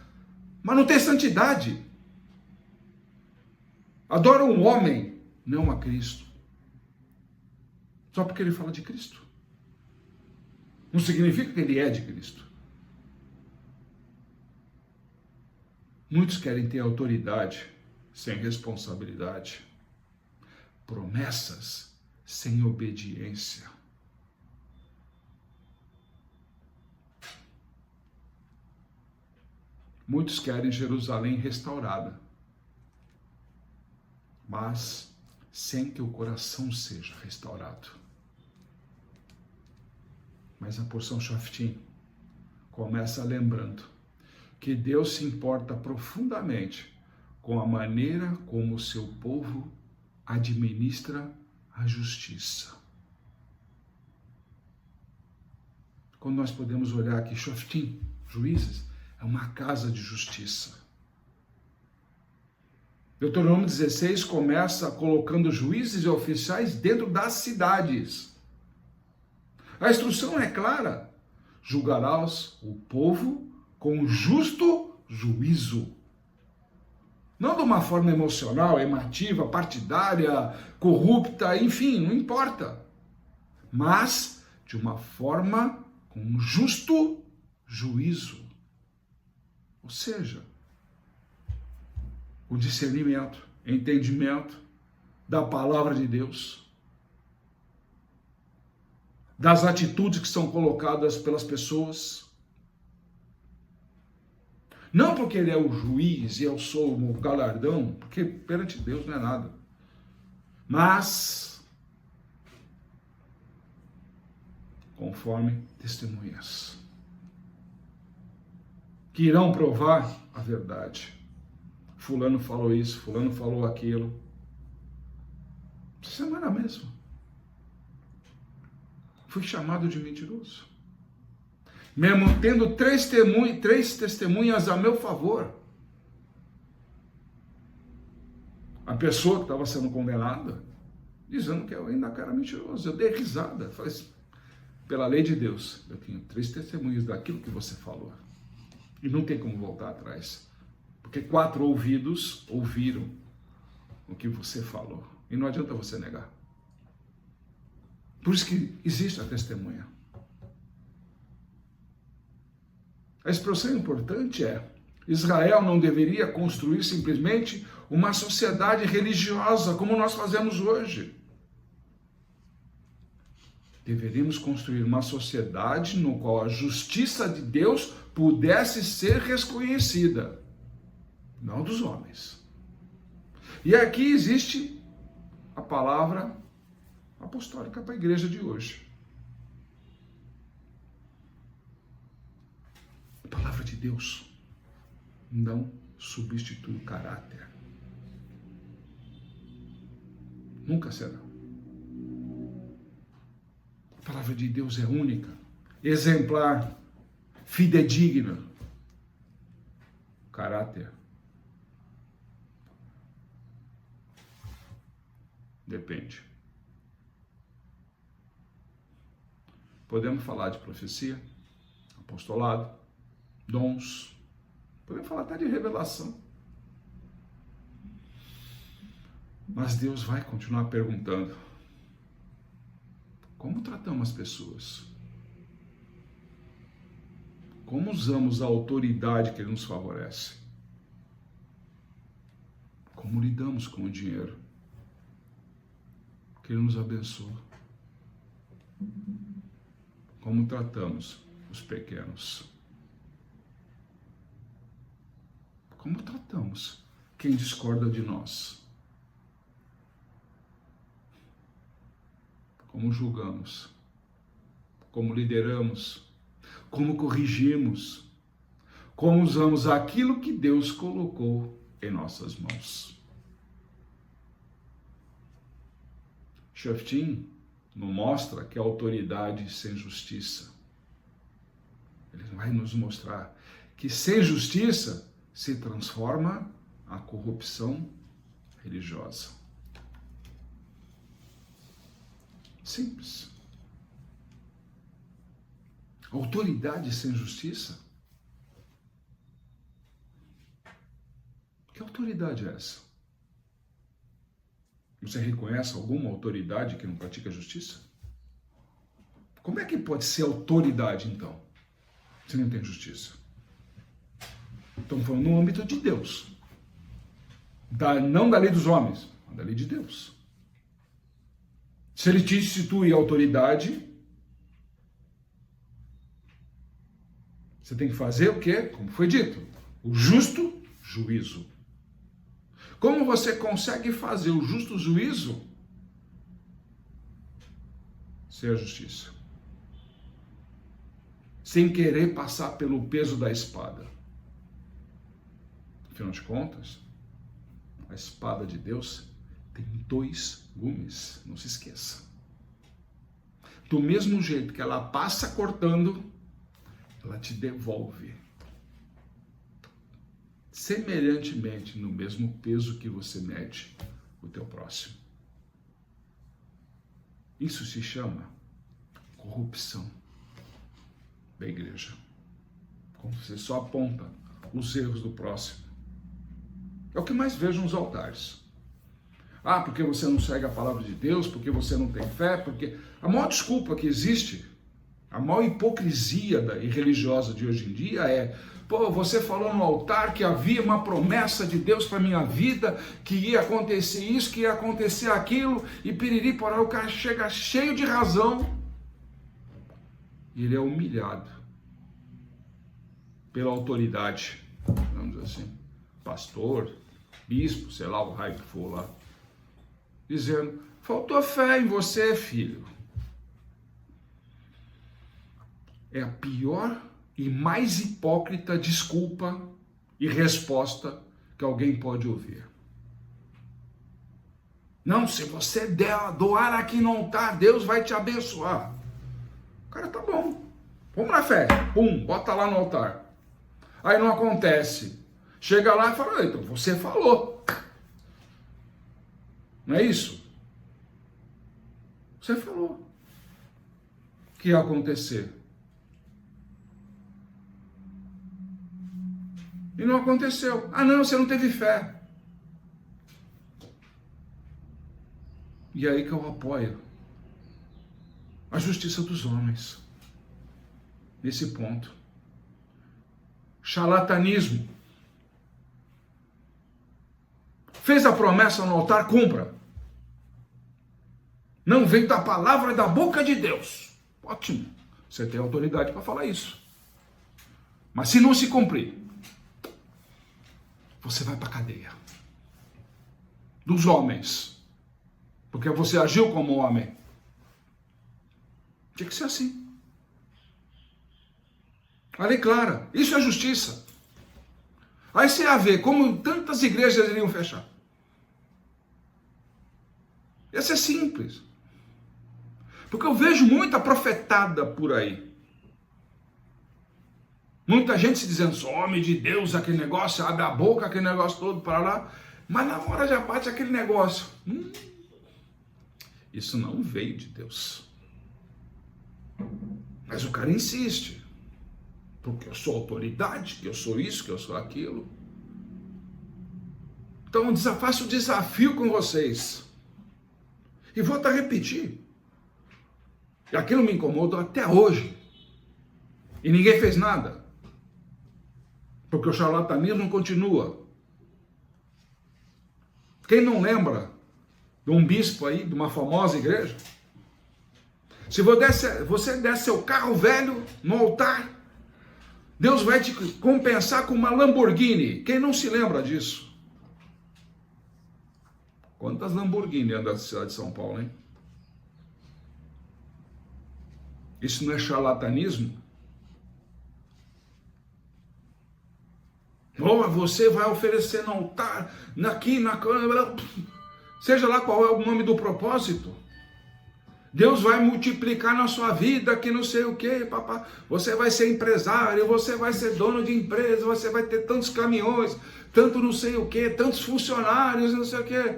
Mas não tem santidade. Adora um homem, não a Cristo. Só porque ele fala de Cristo. Não significa que ele é de Cristo. Muitos querem ter autoridade sem responsabilidade. Promessas sem obediência. Muitos querem Jerusalém restaurada, mas sem que o coração seja restaurado. Mas a porção Shoftim começa lembrando que Deus se importa profundamente com a maneira como o seu povo administra a justiça. Quando nós podemos olhar aqui, Shoftim, juízes, é uma casa de justiça. Deuteronômio 16 começa colocando juízes e oficiais dentro das cidades. A instrução é clara: julgarás o povo com justo juízo. Não de uma forma emocional, emotiva, partidária, corrupta, enfim, não importa. Mas de uma forma com justo juízo. Ou seja, o discernimento, entendimento da palavra de Deus, das atitudes que são colocadas pelas pessoas. Não porque ele é o juiz e eu sou o galardão, porque perante Deus não é nada. Mas conforme testemunhas que irão provar a verdade. Fulano falou isso, fulano falou aquilo. Essa semana mesmo fui chamado de mentiroso. Mesmo tendo três testemunhas a meu favor. A pessoa que estava sendo condenada, dizendo que eu ainda era mentiroso. Eu dei risada. Falei assim, pela lei de Deus, eu tenho 3 testemunhas daquilo que você falou. E não tem como voltar atrás. Porque 4 ouvidos ouviram o que você falou. E não adianta você negar. Por isso que existe a testemunha. A expressão importante é: Israel não deveria construir simplesmente uma sociedade religiosa como nós fazemos hoje. Deveríamos construir uma sociedade no qual a justiça de Deus pudesse ser reconhecida, não dos homens. E aqui existe a palavra apostólica para a igreja de hoje. A palavra de Deus não substitui o caráter. Nunca será. A palavra de Deus é única, exemplar, fidedigna. Caráter depende. Podemos falar de profecia, apostolado, dons, podemos falar até de revelação. Mas Deus vai continuar perguntando: como tratamos as pessoas? Como usamos a autoridade que Ele nos favorece? Como lidamos com o dinheiro que Ele nos abençoa? Como tratamos os pequenos? Como tratamos quem discorda de nós? como julgamos, como lideramos, como corrigimos, como usamos aquilo que Deus colocou em nossas mãos. Shoftim nos mostra que a autoridade sem justiça. Ele vai nos mostrar que sem justiça se transforma a corrupção religiosa. Simples. Autoridade sem justiça? Que autoridade é essa? Você reconhece alguma autoridade que não pratica justiça? Como é que pode ser autoridade, então, se não tem justiça? Estamos falando no âmbito de Deus. Não da lei dos homens, mas da lei de Deus. Se ele te institui autoridade, você tem que fazer o quê? Como foi dito, o justo juízo. Como você consegue fazer o justo juízo sem a justiça? Sem querer passar pelo peso da espada. Afinal de contas, a espada de Deus tem 2 gumes, não se esqueça. Do mesmo jeito que ela passa cortando, ela te devolve. Semelhantemente, no mesmo peso que você mede o teu próximo. Isso se chama corrupção da igreja. Quando você só aponta os erros do próximo. É o que mais vejo nos altares. Ah, porque você não segue a palavra de Deus, porque você não tem fé, porque... A maior desculpa que existe, a maior hipocrisia religiosa de hoje em dia é: pô, você falou no altar que havia uma promessa de Deus para minha vida, que ia acontecer isso, que ia acontecer aquilo, e piriri, porra, o cara chega cheio de razão, e ele é humilhado pela autoridade, vamos dizer assim, pastor, bispo, sei lá, o raio que for lá, dizendo: faltou fé em você, filho. É a pior e mais hipócrita desculpa e resposta que alguém pode ouvir. Não, se você doar aqui no altar, Deus vai te abençoar. O cara, tá bom, vamos na fé, pum, bota lá no altar. Aí não acontece. Chega lá e fala: então você falou. Não é isso? Você falou que ia acontecer. E não aconteceu. Ah, não, você não teve fé. E aí que eu apoio a justiça dos homens. Nesse ponto. Charlatanismo. Fez a promessa no altar, cumpra. Não veio da palavra da boca de Deus. Ótimo. Você tem autoridade para falar isso. Mas se não se cumprir, você vai para a cadeia. Dos homens. Porque você agiu como homem. Tinha que ser assim. A lei clara. Isso é justiça. Aí você ia ver como tantas igrejas iriam fechar. Ia ser simples. Porque eu vejo muita profetada por aí. Muita gente se dizendo: sou homem de Deus, aquele negócio, abre a boca, aquele negócio todo para lá. Mas na hora já bate aquele negócio. Isso não veio de Deus. Mas o cara insiste. Porque eu sou autoridade, que eu sou isso, que eu sou aquilo. Então faço o desafio com vocês. E vou até repetir. E aquilo me incomodou até hoje. E ninguém fez nada. Porque o charlatanismo continua. Quem não lembra de um bispo aí, de uma famosa igreja? Se você der seu carro velho no altar, Deus vai te compensar com uma Lamborghini. Quem não se lembra disso? Quantas Lamborghini andam na cidade de São Paulo, hein? Isso não é charlatanismo? Ou você vai oferecer no altar, aqui na câmara, seja lá qual é o nome do propósito. Deus vai multiplicar na sua vida, que não sei o que, papá. Você vai ser empresário, você vai ser dono de empresa, você vai ter tantos caminhões, tanto não sei o que, tantos funcionários, não sei o que.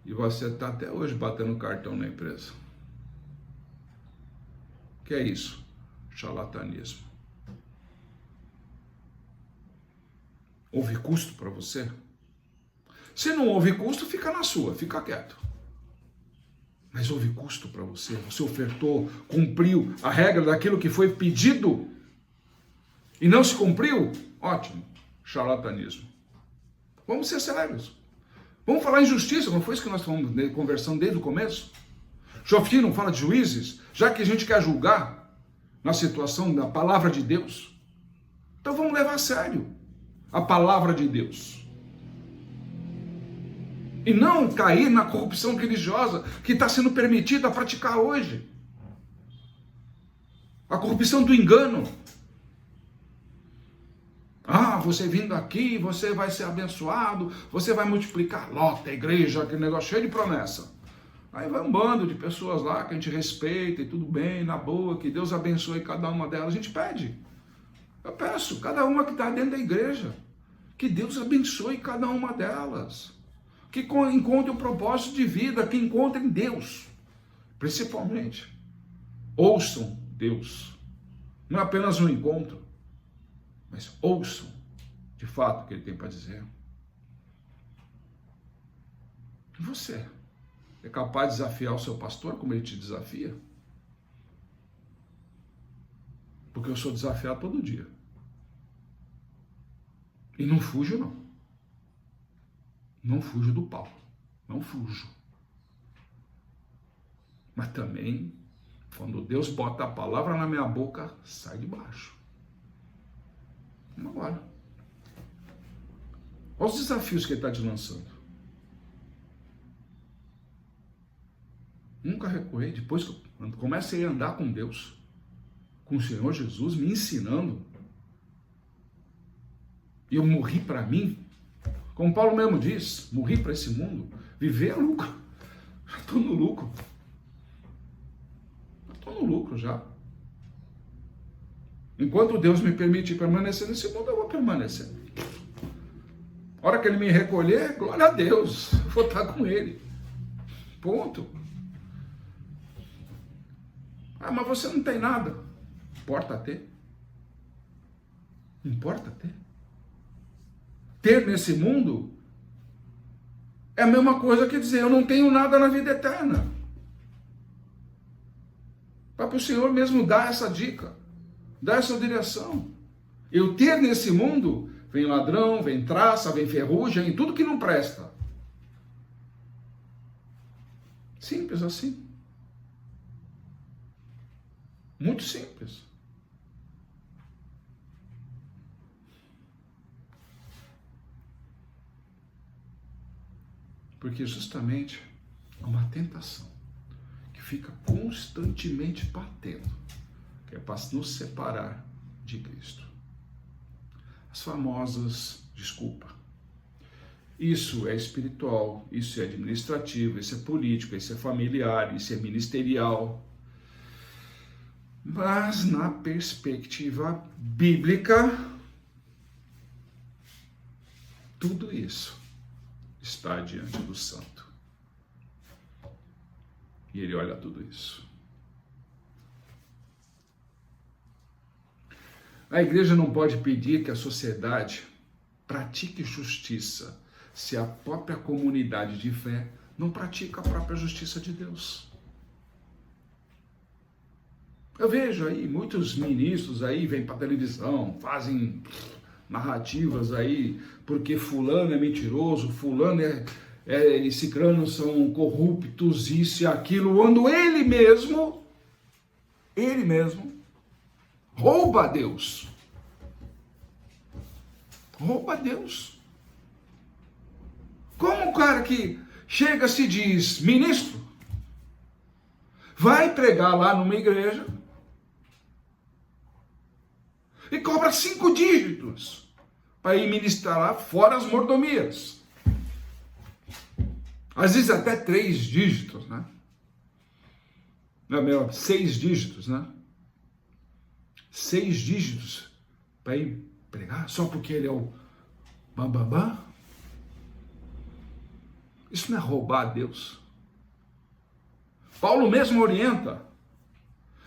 E você está até hoje batendo cartão na empresa. O que é isso? Charlatanismo. Houve custo para você? Se não houve custo, fica na sua, fica quieto. Mas houve custo para você? Você ofertou, cumpriu a regra daquilo que foi pedido e não se cumpriu? Ótimo, charlatanismo. Vamos ser sérios. Vamos falar em justiça, não foi isso que nós estamos conversando desde o começo? Jofim não fala de juízes, já que a gente quer julgar na situação da palavra de Deus. Então vamos levar a sério a palavra de Deus. E não cair na corrupção religiosa que está sendo permitida a praticar hoje. A corrupção do engano. Ah, você vindo aqui, você vai ser abençoado, você vai multiplicar, lota a igreja, aquele negócio cheio de promessa. Aí vai um bando de pessoas lá que a gente respeita e tudo bem, na boa, que Deus abençoe cada uma delas. A gente pede. Eu peço, cada uma que está dentro da igreja, que Deus abençoe cada uma delas. Que encontre um propósito de vida, que encontrem Deus, principalmente. Ouçam Deus. Não é apenas um encontro, mas ouçam de fato o que Ele tem para dizer. E você é capaz de desafiar o seu pastor como ele te desafia? Porque eu sou desafiado todo dia. E não fujo, não. Não fujo do pau. Não fujo. Mas também, quando Deus bota a palavra na minha boca, sai de baixo. Vamos agora. Olha os desafios que Ele está te lançando. Nunca recuei. Depois que eu comecei a andar com Deus, com o Senhor Jesus, me ensinando, e eu morri para mim. Como Paulo mesmo diz, morri para esse mundo, viver é lucro. Já estou no lucro. Estou no lucro já. Enquanto Deus me permite permanecer nesse mundo, eu vou permanecer. A hora que Ele me recolher, glória a Deus, eu vou estar com Ele. Ponto. Ah, mas você não tem nada. Importa ter. Importa ter. Ter nesse mundo é a mesma coisa que dizer, eu não tenho nada na vida eterna. Para o Senhor mesmo dar essa dica, dar essa direção. Eu ter nesse mundo, vem ladrão, vem traça, vem ferrugem, tudo que não presta. Simples assim. Muito simples. Porque justamente é uma tentação que fica constantemente batendo, que é para nos separar de Cristo. As famosas desculpa. Isso é espiritual, isso é administrativo, isso é político, isso é familiar, isso é ministerial. Mas na perspectiva bíblica, tudo isso está diante do santo. E Ele olha tudo isso. A igreja não pode pedir que a sociedade pratique justiça se a própria comunidade de fé não pratica a própria justiça de Deus. Eu vejo aí muitos ministros aí vêm para a televisão, fazem narrativas aí, porque fulano é mentiroso, fulano e cicrano são corruptos, isso e aquilo, quando ele mesmo rouba a Deus. Rouba a Deus. Como um cara que chega se diz ministro, vai pregar lá numa igreja, E cobra 5 dígitos para ir ministrar fora as mordomias. Às vezes até 3 dígitos, né? Não, melhor, 6 dígitos, né? 6 dígitos para ir pregar só porque ele é o bambambam. Isso não é roubar a Deus. Paulo mesmo orienta,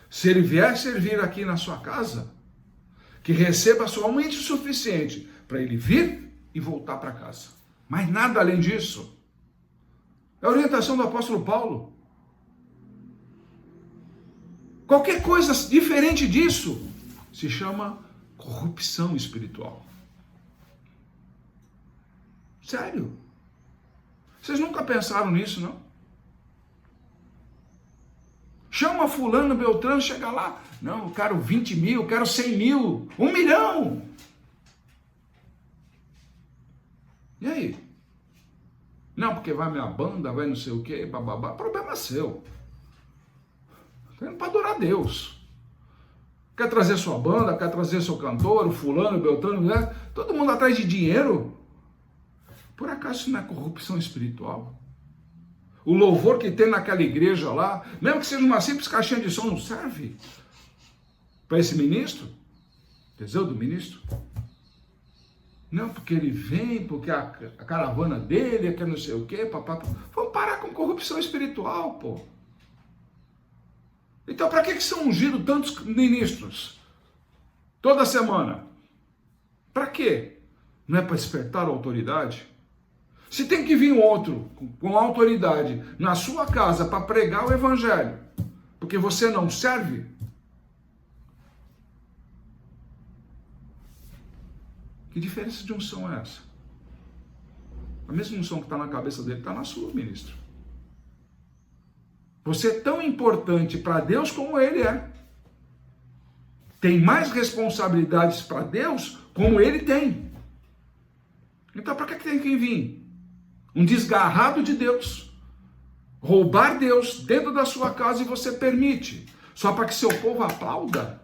se ele vier servir aqui na sua casa, que receba somente o suficiente para ele vir e voltar para casa. Mas nada além disso. É a orientação do apóstolo Paulo. Qualquer coisa diferente disso se chama corrupção espiritual. Sério. Vocês nunca pensaram nisso, não? Chama fulano, beltrano, chega lá. Não, eu quero 20 mil, eu quero 100 mil, 1 milhão. E aí? Não, porque vai minha banda, vai não sei o quê, bababá. Problema seu. Está indo para adorar a Deus. Quer trazer sua banda, quer trazer seu cantor, o fulano, o beltrano, né? Todo mundo atrás de dinheiro. Por acaso isso não é corrupção espiritual? O louvor que tem naquela igreja lá, mesmo que seja uma simples caixinha de som, não serve para esse ministro? Teseu do ministro? Não, porque ele vem, porque a caravana dele é que não sei o quê, papá. Vamos parar com corrupção espiritual, pô. Então, para que são ungidos tantos ministros? Toda semana. Para quê? Não é para despertar a autoridade? Se tem que vir um outro com autoridade na sua casa para pregar o evangelho, porque você não serve, que diferença de unção é essa? A mesma unção que está na cabeça dele está na sua, ministro. Você é tão importante para Deus como ele é. Tem mais responsabilidades para Deus como ele tem. Então, para que tem que vir? Um desgarrado de Deus, roubar Deus dentro da sua casa e você permite, só para que seu povo aplauda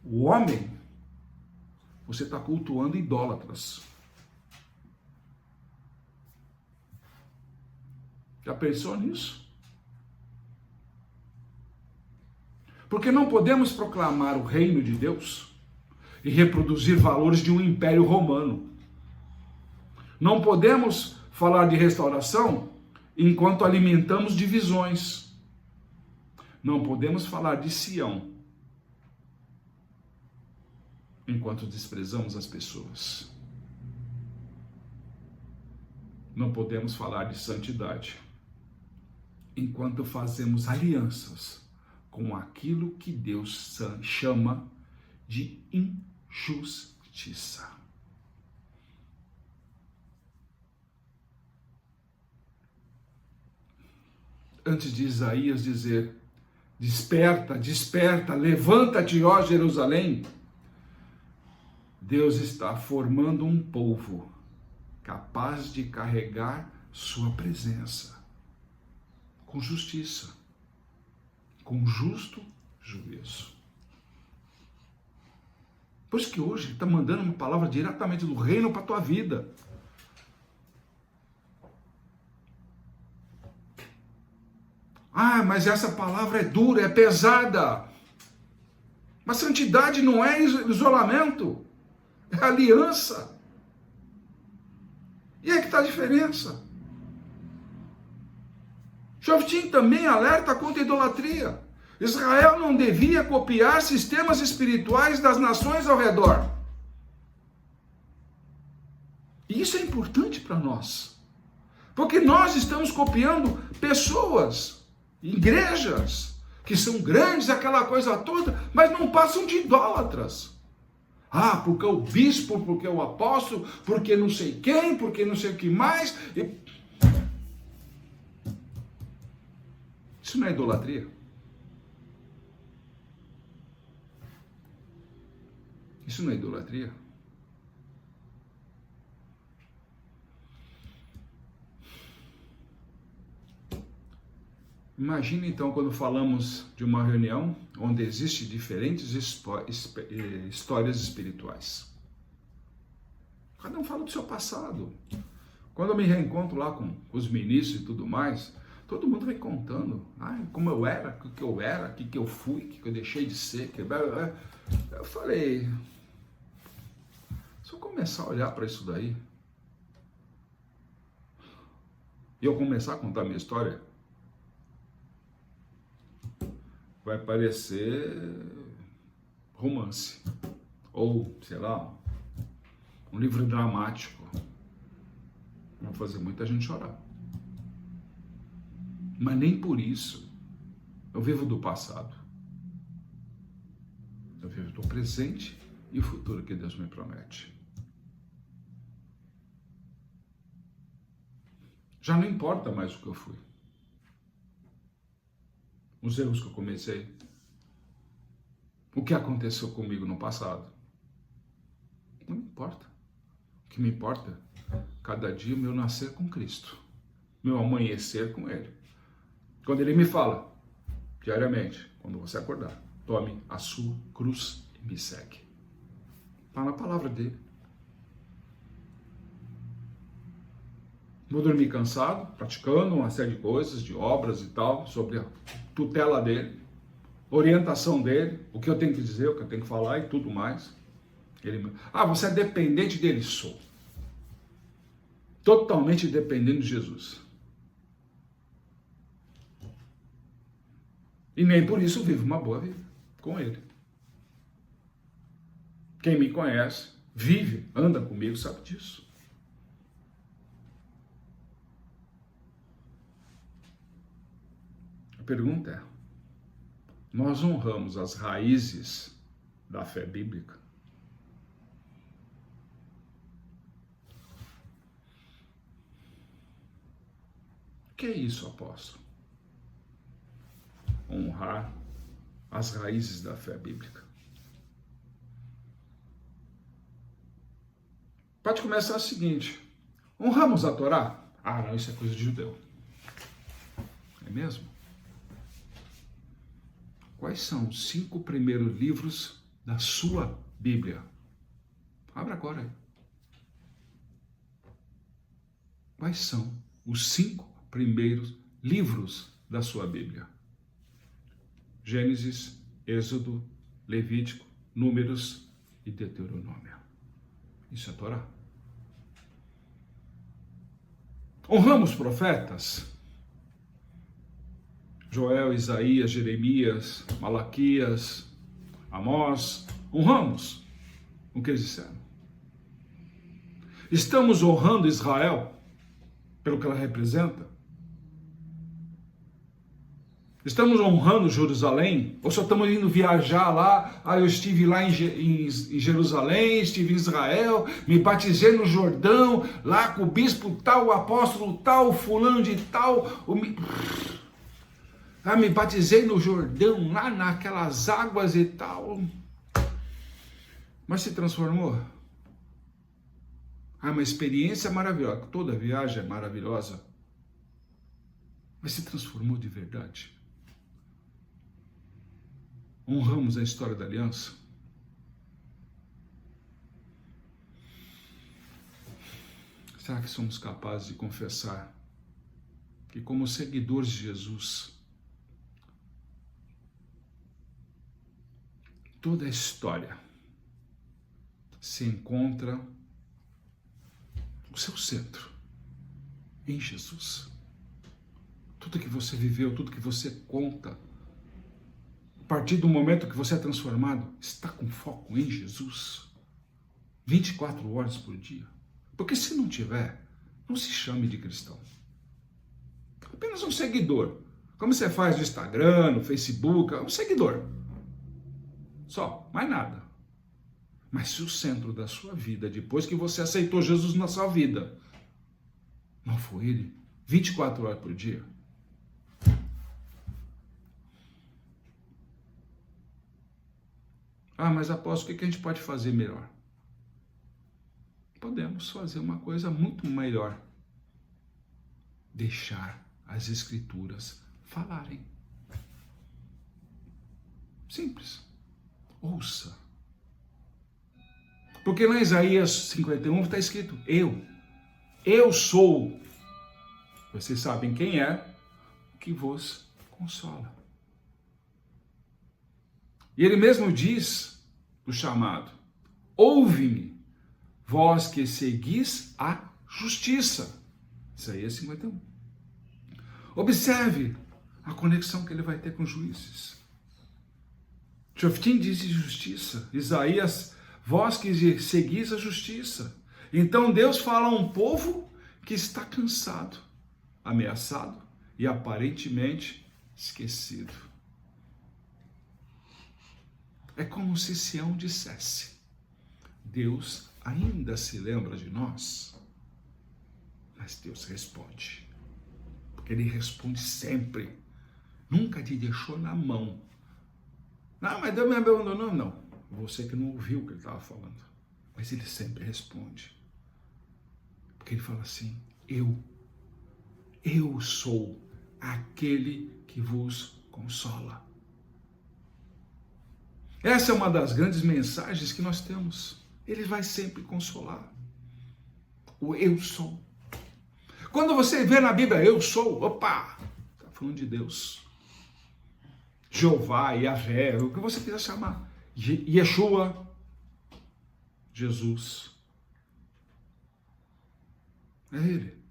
o homem. Você está cultuando idólatras. Já pensou nisso? Porque não podemos proclamar o reino de Deus e reproduzir valores de um império romano. Não podemos falar de restauração enquanto alimentamos divisões. Não podemos falar de Sião enquanto desprezamos as pessoas. Não podemos falar de santidade enquanto fazemos alianças com aquilo que Deus chama de injustiça. Antes de Isaías dizer, desperta, desperta, levanta-te, ó Jerusalém, Deus está formando um povo capaz de carregar sua presença com justiça, com justo juízo. Por isso que hoje ele está mandando uma palavra diretamente do reino para a tua vida. Ah, mas essa palavra é dura, é pesada. Mas santidade não é isolamento, é aliança. E aí que está a diferença. Joftim também alerta contra a idolatria. Israel não devia copiar sistemas espirituais das nações ao redor. E isso é importante para nós. Porque nós estamos copiando pessoas, igrejas, que são grandes, aquela coisa toda, mas não passam de idólatras. Ah, porque o bispo, porque o apóstolo, porque não sei quem, porque não sei o que mais. Isso não é idolatria? Isso não é idolatria? Imagina então quando falamos de uma reunião onde existem diferentes histórias espirituais. Cada um fala do seu passado. Quando eu me reencontro lá com os ministros e tudo mais, todo mundo vem contando, como eu era, o que eu fui, o que eu deixei de ser. Eu falei, se eu começar a olhar para isso daí, e eu começar a contar a minha história, vai parecer romance, ou, sei lá, um livro dramático. Vai fazer muita gente chorar. Mas nem por isso eu vivo do passado. Eu vivo do presente e o futuro que Deus me promete. Já não importa mais o que eu fui. Os erros que eu comecei. O que aconteceu comigo no passado. Não importa. O que me importa é cada dia o meu nascer com Cristo. Meu amanhecer com Ele. Quando Ele me fala, diariamente, quando você acordar, tome a sua cruz e me segue. Está na palavra dele. Vou dormir cansado, praticando uma série de coisas, de obras e tal, sobre a tutela dele, orientação dele, o que eu tenho que dizer, o que eu tenho que falar e tudo mais. Ele, você é dependente dele? Sou. Totalmente dependente de Jesus. E nem por isso vivo uma boa vida com ele. Quem me conhece, vive, anda comigo, sabe disso. A pergunta é, nós honramos as raízes da fé bíblica? O que é isso, apóstolo? Honrar as raízes da fé bíblica. Pode começar o seguinte, honramos a Torá? Não, isso é coisa de judeu. É mesmo? Quais são os 5 primeiros livros da sua Bíblia? Abra agora aí. Quais são os 5 primeiros livros da sua Bíblia? Gênesis, Êxodo, Levítico, Números e Deuteronômio. Isso é Torá. Honramos profetas? Joel, Isaías, Jeremias, Malaquias, Amós, honramos o que eles disseram. Estamos honrando Israel pelo que ela representa? Estamos honrando Jerusalém? Ou só estamos indo viajar lá? Eu estive lá em Jerusalém, estive em Israel, me batizei no Jordão, lá com o bispo tal, o apóstolo tal, o fulano de tal, me batizei no Jordão, lá naquelas águas e tal. Mas se transformou? Uma experiência maravilhosa. Toda viagem é maravilhosa. Mas se transformou de verdade? Honramos a história da aliança? Será que somos capazes de confessar que, como seguidores de Jesus, toda a história se encontra o seu centro em Jesus? Tudo que você viveu, tudo que você conta, a partir do momento que você é transformado, está com foco em Jesus 24 horas por dia. Porque se não tiver, não se chame de cristão. Apenas um seguidor. Como você faz no Instagram, no Facebook, um seguidor. Só, mais nada. Mas se o centro da sua vida, depois que você aceitou Jesus na sua vida, não foi Ele 24 horas por dia, mas apóstolo, o que a gente pode fazer melhor? Podemos fazer uma coisa muito melhor. Deixar as Escrituras falarem. Simples. Ouça. Porque lá em Isaías 51 está escrito, eu sou, vocês sabem quem é, que vos consola. E ele mesmo diz, o chamado, ouve-me, vós que seguis a justiça. Isaías 51. Observe a conexão que ele vai ter com os juízes. Shoftim diz de justiça. Isaías, vós que seguis a justiça. Então Deus fala a um povo que está cansado, ameaçado e aparentemente esquecido. É como se Sião dissesse, Deus ainda se lembra de nós? Mas Deus responde, porque Ele responde sempre, nunca te deixou na mão. Não, mas Deus me abandonou, não. Você que não ouviu o que Ele estava falando, mas Ele sempre responde, porque Ele fala assim, eu sou aquele que vos consola. Essa é uma das grandes mensagens que nós temos. Ele vai sempre consolar. O eu sou. Quando você vê na Bíblia, eu sou, opa, está falando de Deus. Jeová, Yahvé, o que você quiser chamar. Yeshua, Jesus. É Ele.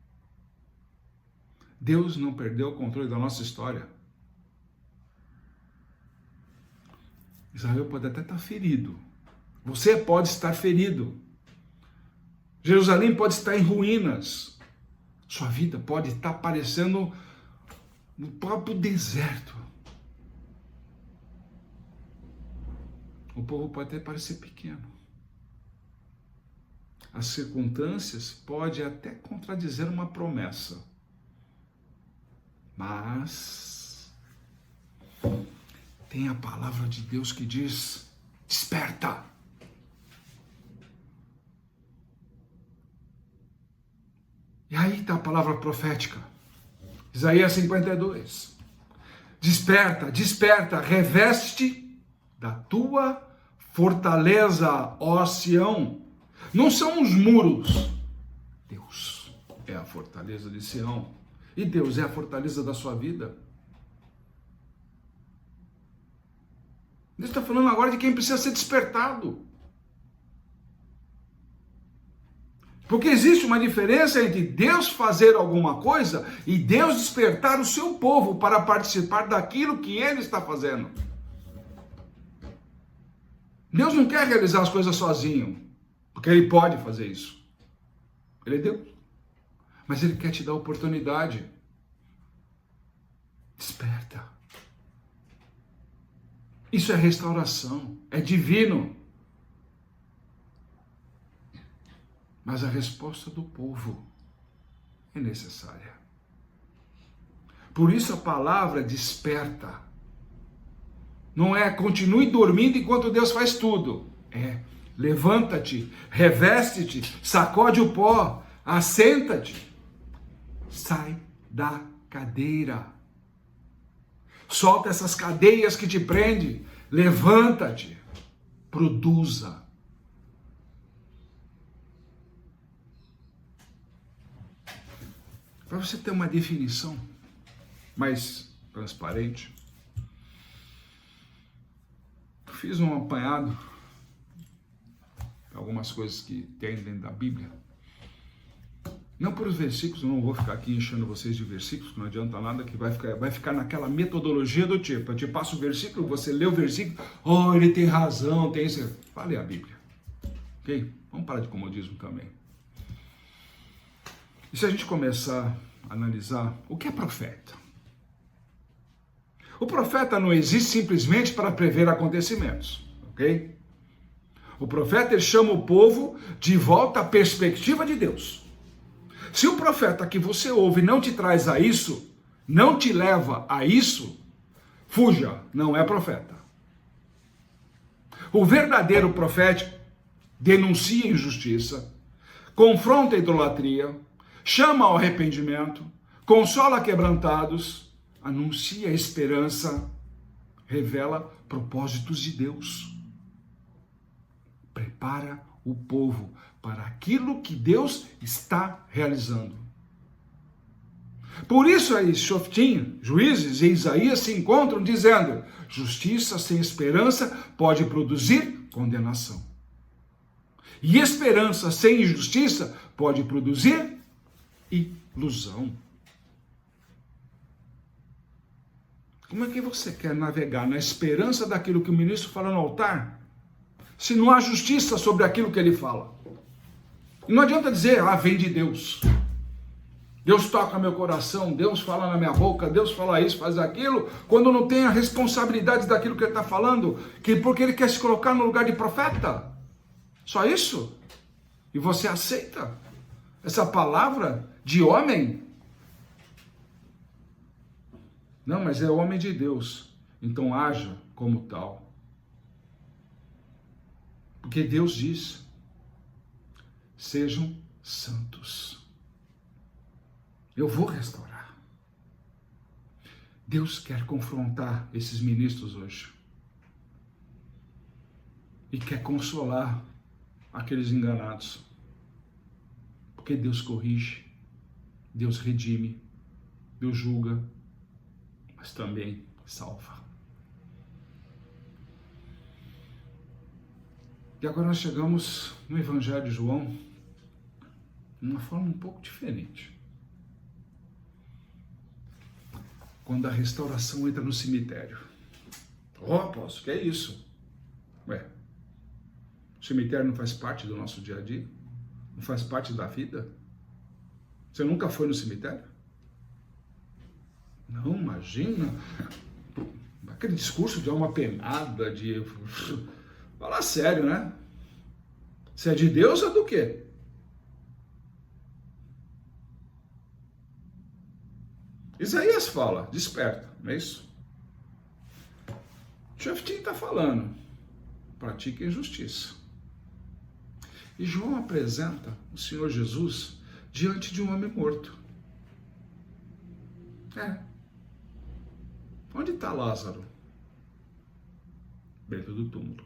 Deus não perdeu o controle da nossa história. Israel pode até estar ferido. Você pode estar ferido. Jerusalém pode estar em ruínas. Sua vida pode estar parecendo no próprio deserto. O povo pode até parecer pequeno. As circunstâncias podem até contradizer uma promessa. Mas tem a palavra de Deus que diz, desperta. E aí está a palavra profética. Isaías 52. Desperta, desperta, reveste da tua fortaleza, ó Sião. Não são os muros. Deus é a fortaleza de Sião. E Deus é a fortaleza da sua vida. Deus está falando agora de quem precisa ser despertado. Porque existe uma diferença entre Deus fazer alguma coisa e Deus despertar o seu povo para participar daquilo que Ele está fazendo. Deus não quer realizar as coisas sozinho, porque Ele pode fazer isso. Ele é Deus. Mas Ele quer te dar oportunidade. Desperta. Isso é restauração, é divino. Mas a resposta do povo é necessária. Por isso a palavra desperta. Não é continue dormindo enquanto Deus faz tudo. É levanta-te, reveste-te, sacode o pó, assenta-te. Sai da cadeira. Solta essas cadeias que te prendem. Levanta-te. Produza. Para você ter uma definição mais transparente, eu fiz um apanhado de algumas coisas que tem dentro da Bíblia. Não por os versículos, eu não vou ficar aqui enchendo vocês de versículos, que não adianta nada, que vai ficar naquela metodologia do tipo, eu te passo o versículo, você lê o versículo, oh, ele tem razão, tem isso. Vá ler a Bíblia. Ok? Vamos parar de comodismo também. E se a gente começar a analisar, o que é profeta? O profeta não existe simplesmente para prever acontecimentos, ok? O profeta, ele chama o povo de volta à perspectiva de Deus. Se o profeta que você ouve não te traz a isso, não te leva a isso, fuja, não é profeta. O verdadeiro profeta denuncia a injustiça, confronta a idolatria, chama ao arrependimento, consola quebrantados, anuncia a esperança, revela propósitos de Deus. Prepara o povo para aquilo que Deus está realizando. Por isso aí, Shoftim, Juízes e Isaías se encontram dizendo: justiça sem esperança pode produzir condenação. E esperança sem justiça pode produzir ilusão. Como é que você quer navegar na esperança daquilo que o ministro fala no altar, se não há justiça sobre aquilo que ele fala? E não adianta dizer, vem de Deus. Deus toca meu coração, Deus fala na minha boca, Deus fala isso, faz aquilo, quando não tem a responsabilidade daquilo que ele está falando, porque ele quer se colocar no lugar de profeta. Só isso? E você aceita essa palavra de homem? Não, mas é homem de Deus, então haja como tal. Porque Deus diz: sejam santos. Eu vou restaurar. Deus quer confrontar esses ministros hoje. E quer consolar aqueles enganados. Porque Deus corrige, Deus redime, Deus julga, mas também salva. E agora nós chegamos no Evangelho de João, de uma forma um pouco diferente. Quando a restauração entra no cemitério. Apóstolo, que é isso? Ué, o cemitério não faz parte do nosso dia a dia? Não faz parte da vida? Você nunca foi no cemitério? Não, imagina. Aquele discurso de alma penada, de... Fala sério, né? Se é de Deus, é do quê? Isaías fala, desperta, não é isso? Shoftim está falando, pratiquem justiça. E João apresenta o Senhor Jesus diante de um homem morto. Onde está Lázaro? Dentro do túmulo.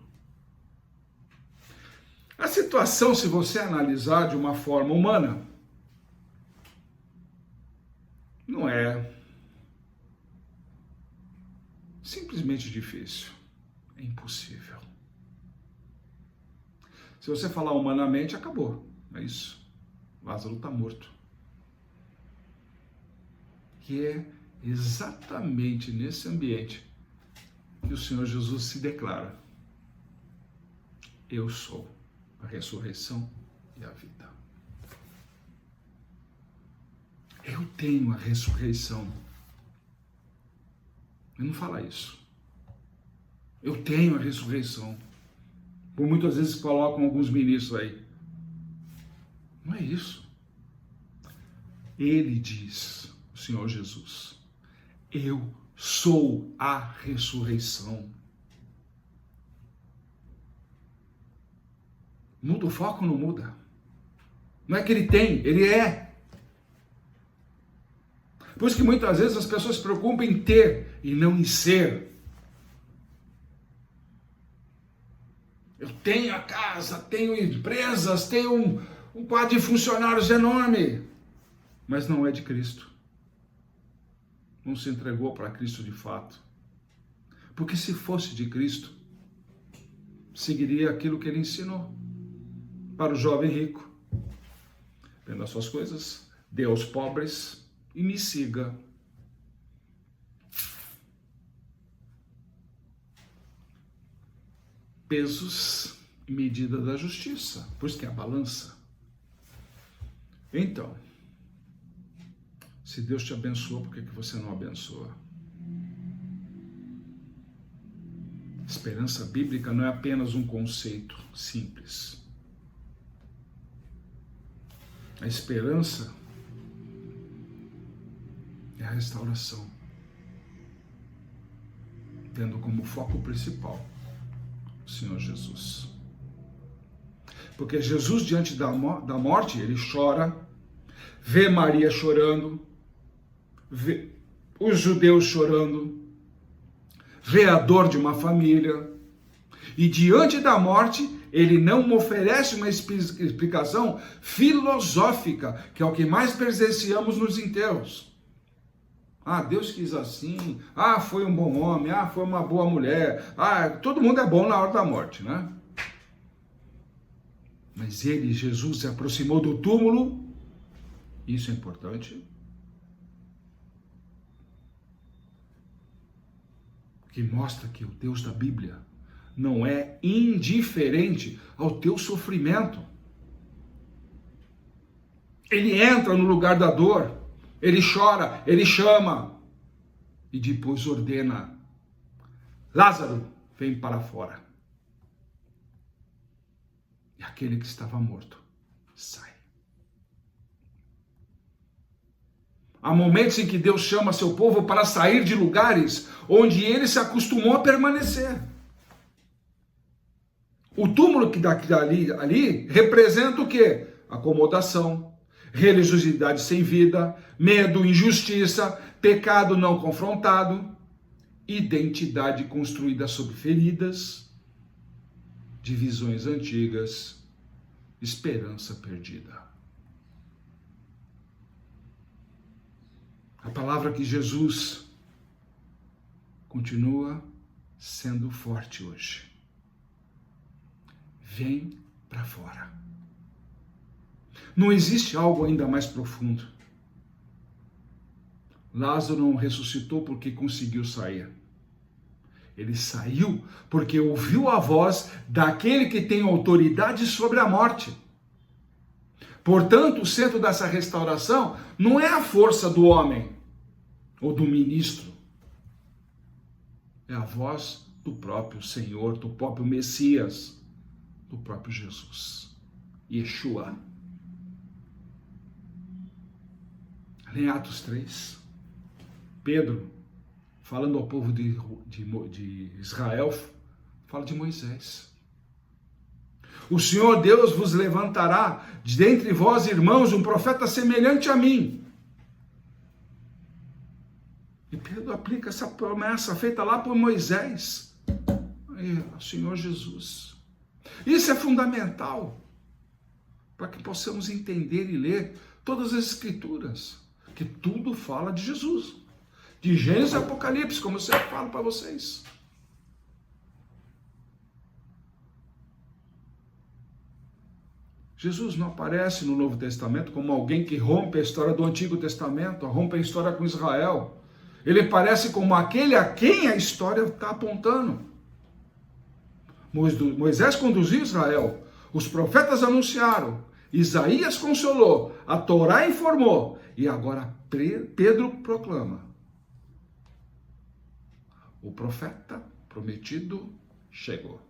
A situação, se você analisar de uma forma humana, não é simplesmente difícil, é impossível. Se você falar humanamente, acabou, é isso. Lázaro está morto. E é exatamente nesse ambiente que o Senhor Jesus se declara: eu sou a ressurreição e a vida. Eu tenho a ressurreição. Ele não fala isso. Eu tenho a ressurreição. Por muitas vezes colocam alguns ministros aí. Não é isso. Ele diz, o Senhor Jesus: eu sou a ressurreição. Muda o foco ou não muda? Não é que ele tem, ele é. Por isso que muitas vezes as pessoas se preocupam em ter e não em ser. Eu tenho a casa, tenho empresas, tenho um quadro de funcionários enorme, mas não é de Cristo. Não se entregou para Cristo de fato. Porque se fosse de Cristo, seguiria aquilo que ele ensinou para o jovem rico: venda as suas coisas, dê aos pobres e me siga. Pesos e medida da justiça, por isso que é a balança. Então, se Deus te abençoa, por que você não abençoa? Esperança bíblica não é apenas um conceito simples. A esperança é a restauração, tendo como foco principal o Senhor Jesus. Porque Jesus, diante da morte, ele chora, vê Maria chorando, os judeus chorando, vê a dor de uma família, e diante da morte, ele não oferece uma explicação filosófica, que é o que mais presenciamos nos enterros. Ah, Deus quis assim, ah, foi um bom homem, ah, foi uma boa mulher, ah, todo mundo é bom na hora da morte, né? Mas ele, Jesus, se aproximou do túmulo, isso é importante, que mostra que o Deus da Bíblia não é indiferente ao teu sofrimento. Ele entra no lugar da dor, ele chora, ele chama e depois ordena: Lázaro, vem para fora. E aquele que estava morto sai. Há momentos em que Deus chama seu povo para sair de lugares onde ele se acostumou a permanecer. O túmulo que ali representa o quê? Acomodação, religiosidade sem vida, medo, injustiça, pecado não confrontado, identidade construída sobre feridas, divisões antigas, esperança perdida. A palavra que Jesus continua sendo forte hoje. Vem para fora. Não existe algo ainda mais profundo. Lázaro não ressuscitou porque conseguiu sair. Ele saiu porque ouviu a voz daquele que tem autoridade sobre a morte. Portanto, o centro dessa restauração não é a força do homem ou do ministro. É a voz do próprio Senhor, do próprio Messias, do próprio Jesus, Yeshua. Em Atos 3, Pedro, falando ao povo de Israel, fala de Moisés. O Senhor Deus vos levantará de dentre vós, irmãos, um profeta semelhante a mim. E Pedro aplica essa promessa feita lá por Moisés, ao Senhor Jesus. Isso é fundamental para que possamos entender e ler todas as Escrituras, que tudo fala de Jesus, de Gênesis e Apocalipse, como eu sempre falo para vocês. Jesus não aparece no Novo Testamento como alguém que rompe a história do Antigo Testamento, rompe a história com Israel. Ele aparece como aquele a quem a história está apontando. Moisés conduziu Israel, os profetas anunciaram, Isaías consolou, a Torá informou, e agora Pedro proclama. O profeta prometido chegou.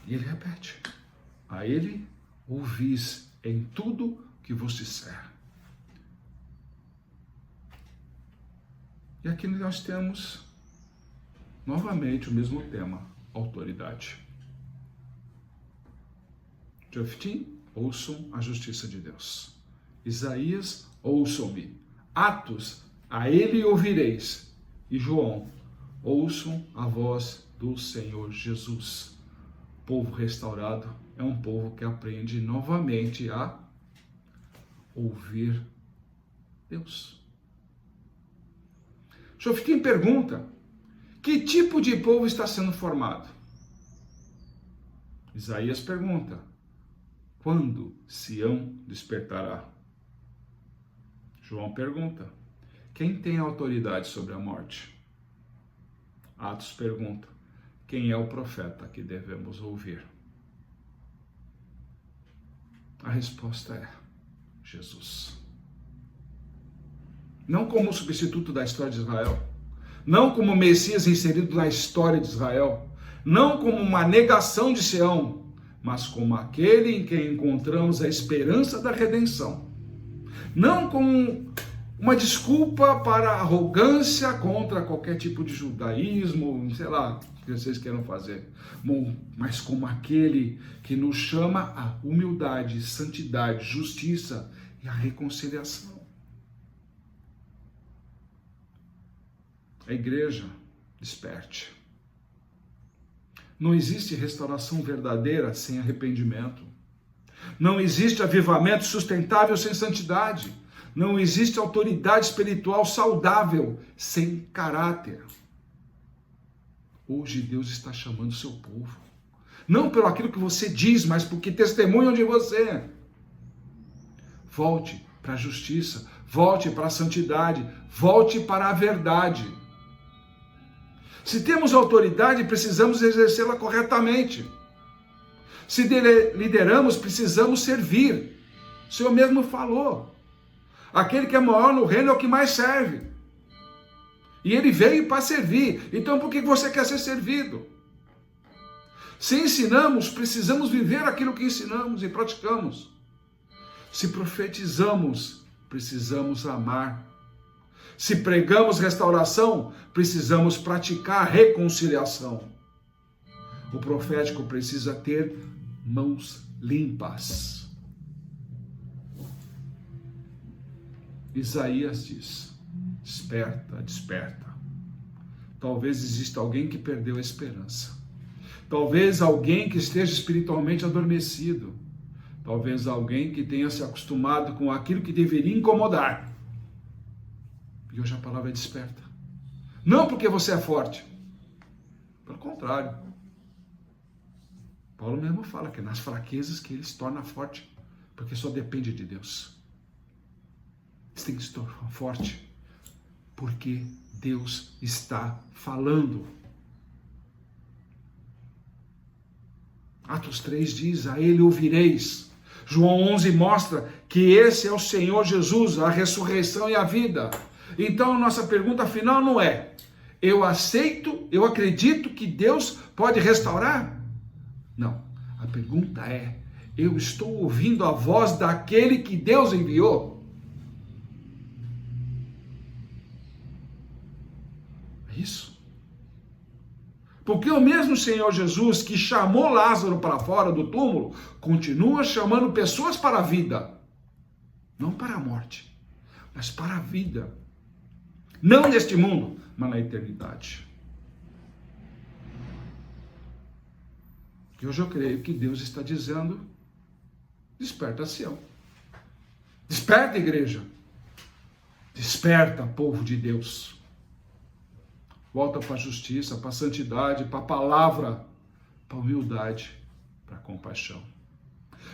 E ele repete: a ele ouvis em tudo que vos disser. E aqui nós temos novamente o mesmo tema: autoridade. Joftim, ouçam a justiça de Deus. Isaías, ouçam-me. Atos, a ele ouvireis. E João, ouçam a voz do Senhor Jesus. Povo restaurado é um povo que aprende novamente a ouvir Deus. Joftim pergunta: que tipo de povo está sendo formado? Isaías pergunta: quando Sião despertará? João pergunta: quem tem autoridade sobre a morte? Atos pergunta: quem é o profeta que devemos ouvir? A resposta é Jesus. Não como substituto da história de Israel, não como Messias inserido na história de Israel, não como uma negação de Sião, mas como aquele em quem encontramos a esperança da redenção. Não como uma desculpa para a arrogância contra qualquer tipo de judaísmo, sei lá, que vocês queiram fazer, mas como aquele que nos chama à humildade, santidade, justiça e à reconciliação. A igreja, desperte. Não existe restauração verdadeira sem arrependimento. Não existe avivamento sustentável sem santidade. Não existe autoridade espiritual saudável sem caráter. Hoje Deus está chamando o seu povo. Não pelo aquilo que você diz, mas porque testemunham de você. Volte para a justiça, volte para a santidade, volte para a verdade. Se temos autoridade, precisamos exercê-la corretamente. Se lideramos, precisamos servir. O Senhor mesmo falou. Aquele que é maior no reino é o que mais serve. E ele veio para servir. Então por que você quer ser servido? Se ensinamos, precisamos viver aquilo que ensinamos e praticamos. Se profetizamos, precisamos amar. Se pregamos restauração, precisamos praticar reconciliação. O profético precisa ter mãos limpas. Isaías diz: desperta, desperta. Talvez exista alguém que perdeu a esperança. Talvez alguém que esteja espiritualmente adormecido. Talvez alguém que tenha se acostumado com aquilo que deveria incomodar. E hoje a palavra é desperta. Não porque você é forte. Pelo contrário. Paulo mesmo fala que é nas fraquezas que ele se torna forte. Porque só depende de Deus. Você tem que se tornar forte. Porque Deus está falando. Atos 3 diz: a ele ouvireis. João 11 mostra que esse é o Senhor Jesus, a ressurreição e a vida. Então a nossa pergunta final não é: eu aceito, eu acredito que Deus pode restaurar? Não. A pergunta é: eu estou ouvindo a voz daquele que Deus enviou? É isso. Porque o mesmo Senhor Jesus que chamou Lázaro para fora do túmulo, continua chamando pessoas para a vida. Não para a morte, mas para a vida. Não neste mundo, mas na eternidade. E hoje eu creio que Deus está dizendo: desperta, Sião. Desperta, igreja. Desperta, povo de Deus. Volta para a justiça, para a santidade, para a palavra, para a humildade, para a compaixão.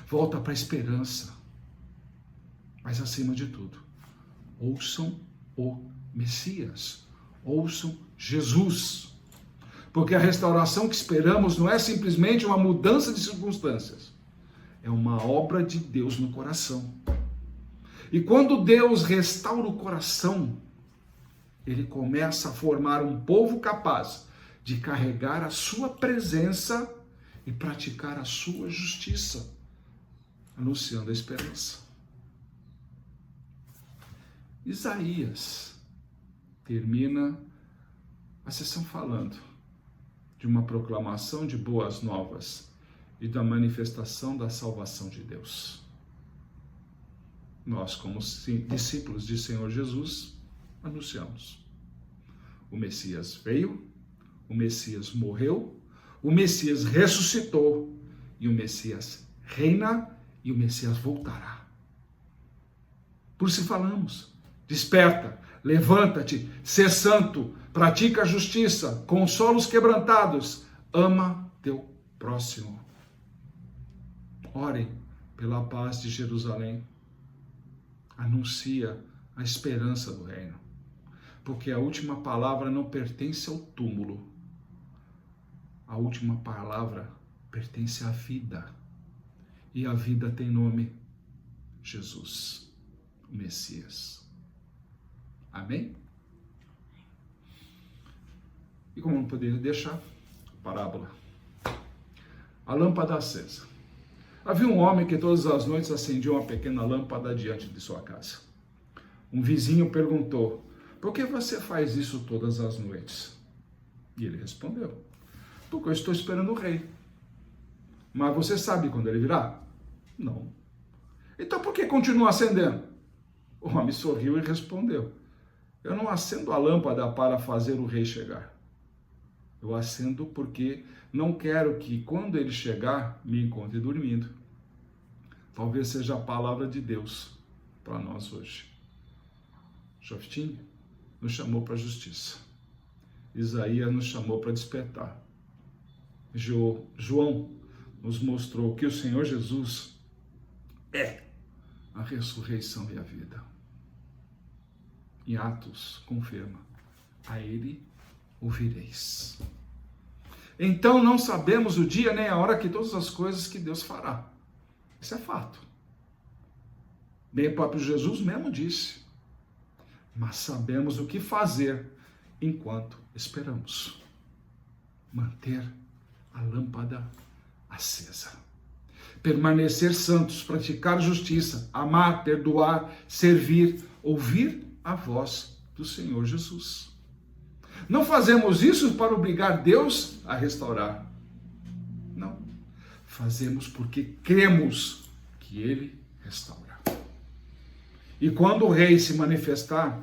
Volta para a esperança. Mas acima de tudo, ouçam o Messias. Ouçam Jesus. Porque a restauração que esperamos não é simplesmente uma mudança de circunstâncias. É uma obra de Deus no coração. E quando Deus restaura o coração, ele começa a formar um povo capaz de carregar a sua presença e praticar a sua justiça, anunciando a esperança. Isaías termina a sessão falando de uma proclamação de boas novas e da manifestação da salvação de Deus. Nós, como discípulos de Senhor Jesus, anunciamos: o Messias veio, o Messias morreu, o Messias ressuscitou e o Messias reina e o Messias voltará. Por isso falamos: desperta, levanta-te, sê santo, pratica a justiça, consola os quebrantados, ama teu próximo. Orem pela paz de Jerusalém. Anuncia a esperança do reino. Porque a última palavra não pertence ao túmulo. A última palavra pertence à vida. E a vida tem nome: Jesus, o Messias. Amém? E como não poderia deixar, parábola. A lâmpada acesa. Havia um homem que todas as noites acendia uma pequena lâmpada diante de sua casa. Um vizinho perguntou: por que você faz isso todas as noites? E ele respondeu: porque eu estou esperando o rei. Mas você sabe quando ele virá? Não. Então por que continua acendendo? O homem sorriu e respondeu: Eu não acendo a lâmpada para fazer o rei chegar. Eu acendo porque não quero que quando ele chegar me encontre dormindo. Talvez seja a palavra de Deus para nós hoje. Joftim nos chamou para a justiça. Isaías nos chamou para despertar. João nos mostrou que o Senhor Jesus é a ressurreição e a vida. E Atos confirma: a ele ouvireis. Então não sabemos o dia nem a hora que todas as coisas que Deus fará. Isso é fato. Bem, o próprio Jesus mesmo disse. Mas sabemos o que fazer enquanto esperamos. Manter a lâmpada acesa. Permanecer santos, praticar justiça, amar, perdoar, servir, ouvir a voz do Senhor Jesus. Não fazemos isso para obrigar Deus a restaurar. Não. Fazemos porque cremos que Ele restaura. E quando o Rei se manifestar,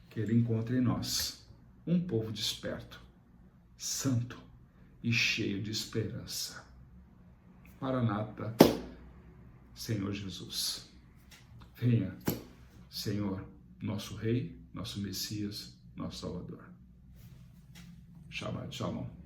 que Ele encontre em nós um povo desperto, santo e cheio de esperança. Maranata, Senhor Jesus. Venha, Senhor, nosso Rei, nosso Messias, nosso Salvador. Shabbat Shalom.